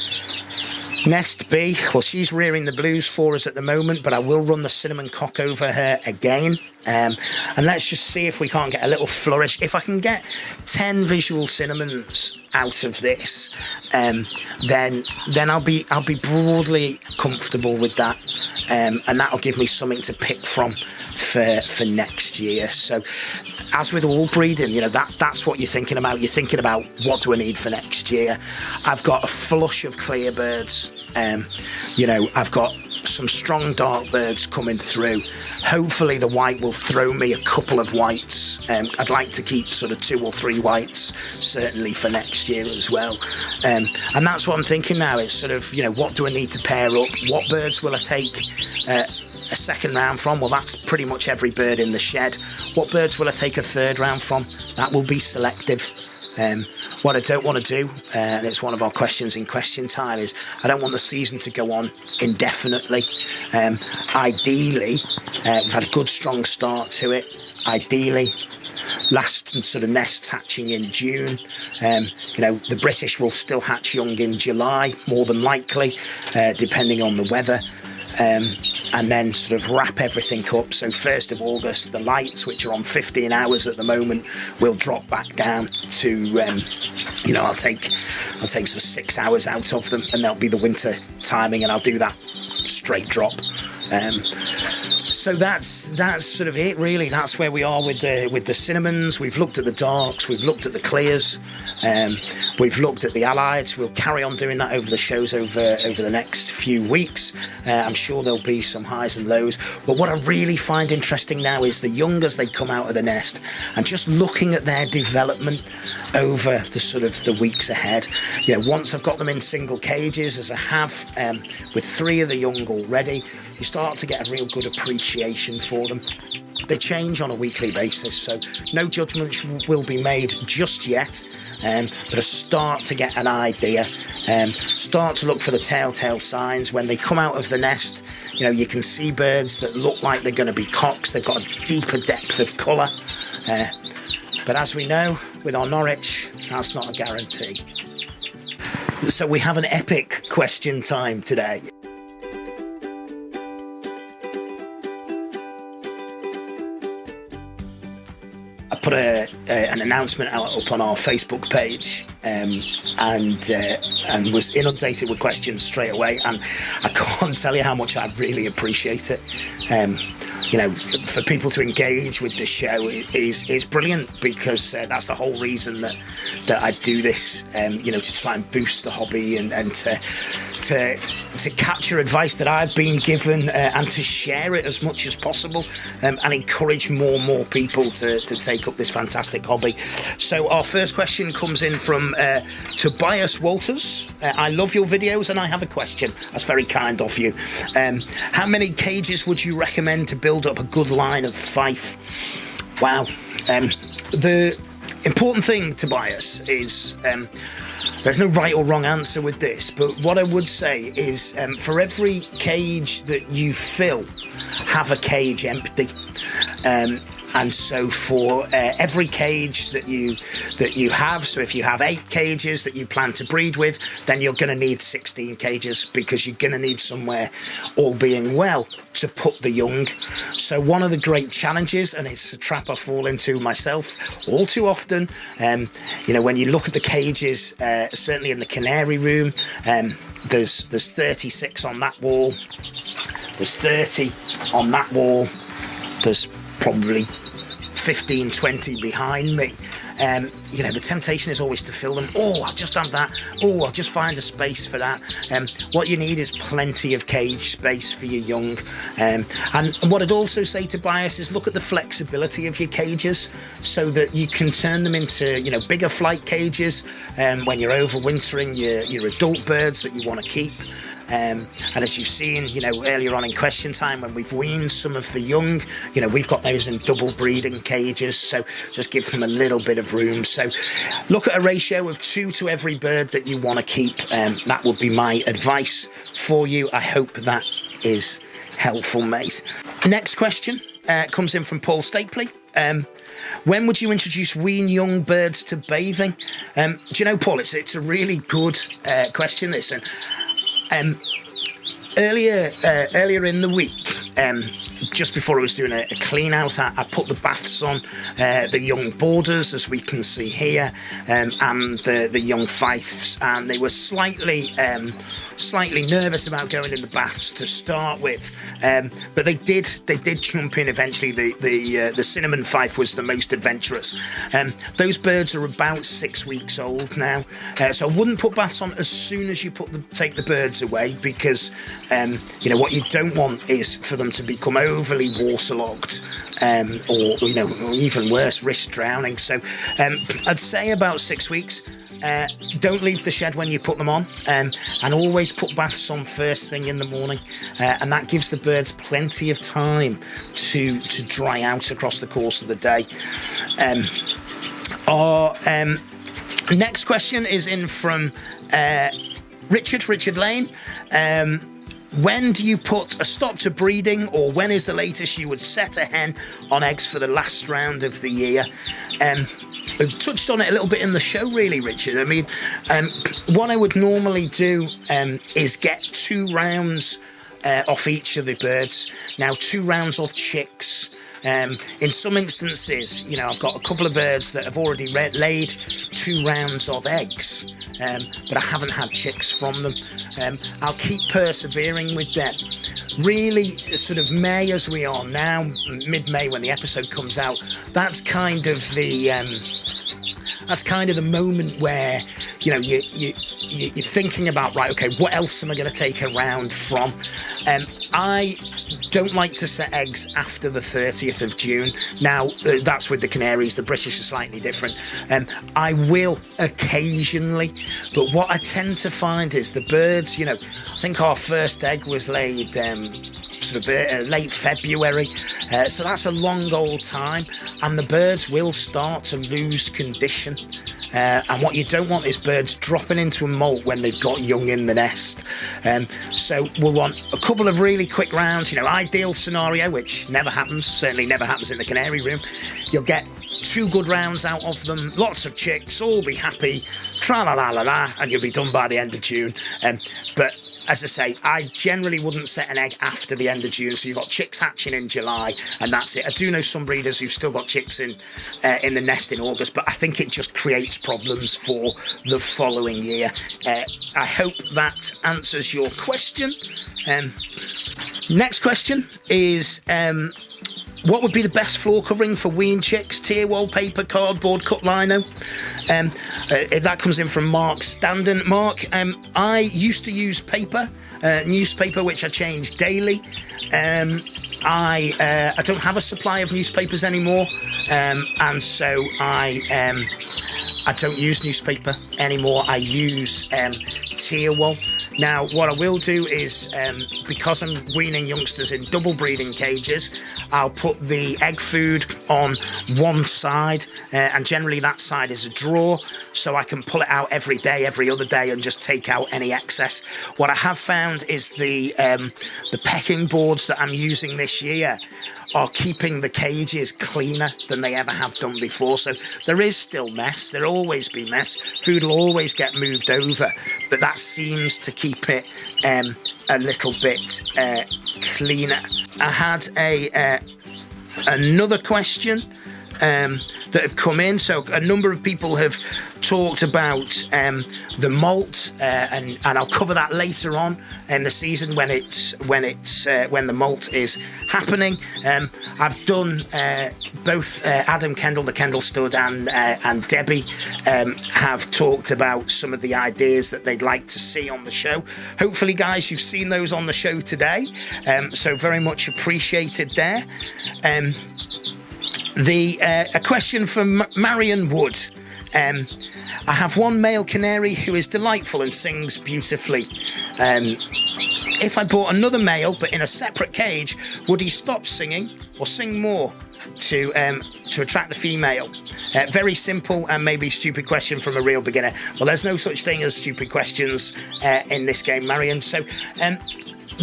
Nest B, well, she's rearing the blues for us at the moment, but I will run the cinnamon cock over her again. And let's just see if we can't get a little flourish. If I can get 10 visual cinnamons out of this, then I'll be broadly comfortable with that, and that'll give me something to pick from for next year. So, as with all breeding, you know, that's what you're thinking about. You're thinking about, what do I need for next year? I've got a flush of clear birds. You know, I've got some strong dark birds coming through. Hopefully the white will throw me a couple of whites. I'd like to keep sort of 2 or 3 whites certainly for next year as well, and that's what I'm thinking now. It's sort of, you know, what do I need to pair up? What birds will I take a 2nd round from? Well, that's pretty much every bird in the shed. What birds will I take a 3rd round from? That will be selective. What I don't want to do, and it's one of our questions in question time, is I don't want the season to go on indefinitely. Ideally, we've had a good strong start to it. Ideally, last sort of nests hatching in June. You know, the British will still hatch young in July, more than likely, depending on the weather. And then sort of wrap everything up. So 1st of August, the lights, which are on 15 hours at the moment, will drop back down to, you know, I'll take sort of 6 hours out of them, and they'll be the winter timing, and I'll do that straight drop. So that's sort of it, really. That's where we are with the cinnamons. We've looked at the darks, we've looked at the clears, we've looked at the allies. We'll carry on doing that over the shows over the next few weeks. I'm sure there'll be some highs and lows, but what I really find interesting now is the young as they come out of the nest, and just looking at their development over the sort of the weeks ahead. You know, once I've got them in single cages, as I have with 3 of the young already, you start to get a real good appreciation for them. They change on a weekly basis, so no judgments will be made just yet, but I start to get an idea, start to look for the telltale signs. When they come out of the nest, you know, you can see birds that look like they're going to be cocks. They've got a deeper depth of colour, but as we know, with our Norwich, that's not a guarantee. So we have an epic question time today. I put an announcement out up on our Facebook page, and was inundated with questions straight away, and I can't tell you how much I really appreciate it. You know, for people to engage with this show is brilliant, because that's the whole reason that I do this, you know, to try and boost the hobby and to to capture advice that I've been given and to share it as much as possible, and encourage more and more people to take up this fantastic hobby. So our first question comes in from Tobias Walters. I love your videos and I have a question. That's very kind of you. How many cages would you recommend to build up a good line of fife? Wow. The important thing, Tobias, is there's no right or wrong answer with this, but what I would say is for every cage that you fill, have a cage empty. And so for every cage that you have, so if you have 8 cages that you plan to breed with, then you're going to need 16 cages, because you're going to need somewhere, all being well, to put the young. So one of the great challenges, and it's a trap I fall into myself all too often, you know, when you look at the cages, certainly in the Canary Room, there's 36 on that wall, there's 30 on that wall, there's probably 15, 20 behind me. You know, the temptation is always to fill them. Oh, I'll just have that. Oh, I'll just find a space for that. What you need is plenty of cage space for your young. And what I'd also say to buyers is look at the flexibility of your cages, so that you can turn them into, you know, bigger flight cages when you're overwintering your adult birds that you want to keep. And as you've seen, you know, earlier on in question time, when we've weaned some of the young, you know, we've got those in double breeding cages, so just give them a little bit of room. So look at a ratio of 2 to every bird that you want to keep. That would be my advice for you. I hope that is helpful, mate. Next question comes in from Paul Stapley. When would you introduce wean young birds to bathing? Do you know, Paul, it's a really good question, this. And earlier in the week, just before I was doing a clean out, I put the baths on the young boarders, as we can see here, and the young fifes, and they were slightly nervous about going in the baths to start with, but they did jump in eventually. The cinnamon fife was the most adventurous. Those birds are about 6 weeks old now, so I wouldn't put baths on as soon as you take the birds away, because you know, what you don't want is for them to become overly waterlogged, or, you know, or even worse, risk drowning. So I'd say about 6 weeks. Don't leave the shed when you put them on, and always put baths on first thing in the morning, and that gives the birds plenty of time to dry out across the course of the day. Our next question is in from Richard Lane. When do you put a stop to breeding, or when is the latest you would set a hen on eggs for the last round of the year? I've touched on it a little bit in the show, really, Richard. I mean, what I would normally do is get 2 rounds off each of the birds. Now, 2 rounds of chicks. In some instances, you know, I've got a couple of birds that have already laid 2 rounds of eggs, but I haven't had chicks from them. I'll keep persevering with them. Really, sort of May as we are now, mid-May when the episode comes out, that's kind of the moment where, you know, you're thinking about, right, okay, what else am I going to take a round from? I don't like to set eggs after the 30th of June. Now, that's with the canaries. The British are slightly different. I will occasionally, but what I tend to find is the birds, you know, I think our first egg was laid sort of late February, so that's a long old time, and the birds will start to lose condition, and what you don't want is birds dropping into a molt when they've got young in the nest. So we'll want a couple of really quick rounds. You know, ideal scenario, which never happens, certainly never happens in the Canary Room, you'll get 2 good rounds out of them, lots of chicks, all be happy, tra-la-la-la-la, and you'll be done by the end of June. But as I say, I generally wouldn't set an egg after the end of June, so you've got chicks hatching in July, and that's it. I do know some breeders who've still got chicks in the nest in August, but I think it just creates problems for the following year. I hope that answers your question. Next question is, What would be the best floor covering for wean chicks? Tier wallpaper, cardboard, cut lino. That comes in from Mark Standen. Mark, I used to use paper, newspaper, which I change daily. I don't have a supply of newspapers anymore, and so I don't use newspaper anymore. I use tier wool. Now, what I will do is, because I'm weaning youngsters in double breeding cages, I'll put the egg food on one side, and generally that side is a drawer, so I can pull it out every day, every other day, and just take out any excess. What I have found is the pecking boards that I'm using this year are keeping the cages cleaner than they ever have done before. So there is still mess. There'll always be mess. Food will always get moved over, but that seems to keep it a little bit cleaner. I had another question that have come in. So a number of people have talked about the molt, and I'll cover that later on in the season when the molt is happening. I've done both Adam Kendall, the Kendall Stud, and Debbie have talked about some of the ideas that they'd like to see on the show. Hopefully, guys, you've seen those on the show today, so very much appreciated there. A question from Marion Wood. I have one male canary who is delightful and sings beautifully. If I bought another male but in a separate cage, would he stop singing or sing more to attract the female? Very simple and maybe stupid question from a real beginner. Well, there's no such thing as stupid questions in this game, Marion. So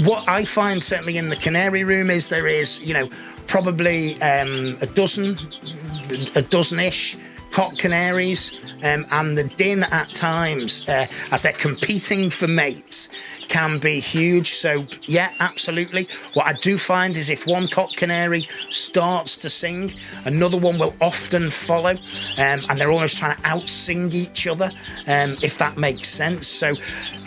what I find certainly in the Canary Room is there is, probably a dozen-ish cock canaries, and the din at times, as they're competing for mates, can be huge. So yeah, absolutely. What I do find is if one cock canary starts to sing, another one will often follow, and they're almost trying to out-sing each other, if that makes sense. So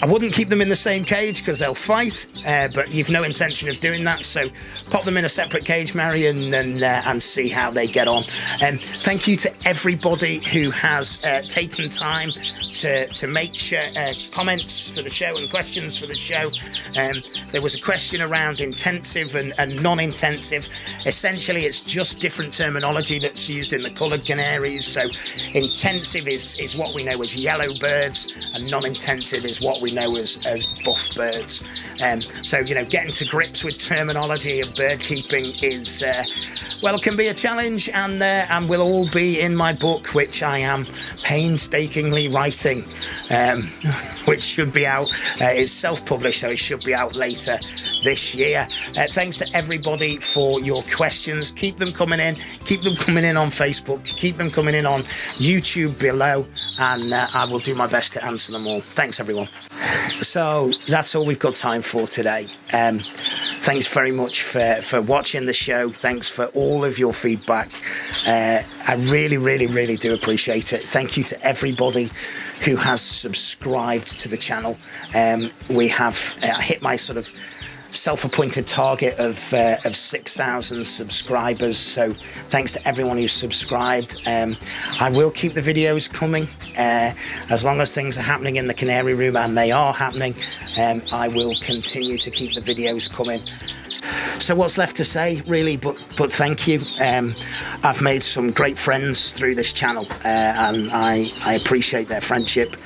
I wouldn't keep them in the same cage because they'll fight, but you've no intention of doing that. So pop them in a separate cage, Marion, and see how they get on. Thank you to everybody who has taken time to make comments for the show and questions for the show. There was a question around intensive and non-intensive. Essentially, it's just different terminology that's used in the coloured canaries. So intensive is what we know as yellow birds, and non-intensive is what we know as buff birds. So, getting to grips with terminology of bird keeping is, it can be a challenge, and will all be in my book, which I am painstakingly writing, which should be out. It's self-published, so it should be out later this year. Thanks to everybody for your questions. Keep them coming in. Keep them coming in on Facebook. Keep them coming in on YouTube below, and I will do my best to answer them all. Thanks, everyone. So that's all we've got time for today. Thanks very much for watching the show. Thanks for all of your feedback. I really, really, really do appreciate it. Thank you to everybody who has subscribed to the channel. We have hit my sort of self-appointed target of 6,000 subscribers, so thanks to everyone who's subscribed. I will keep the videos coming as long as things are happening in the Canary Room, and they are happening. I will continue to keep the videos coming. So what's left to say, really, but thank you. I've made some great friends through this channel, and I appreciate their friendship.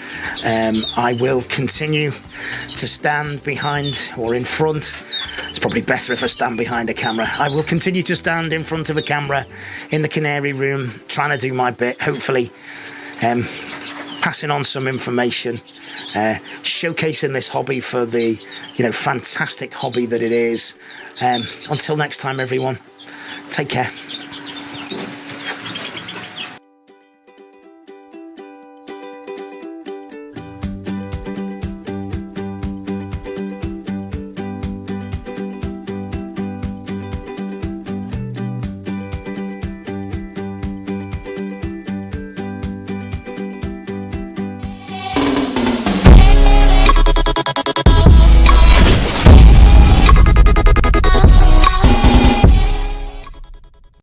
I will continue to stand behind or in front. It's probably better if I stand behind a camera. I will continue to stand in front of a camera in the Canary Room, trying to do my bit, hopefully passing on some information, showcasing this hobby for the fantastic hobby that it is. Until next time, everyone, take care.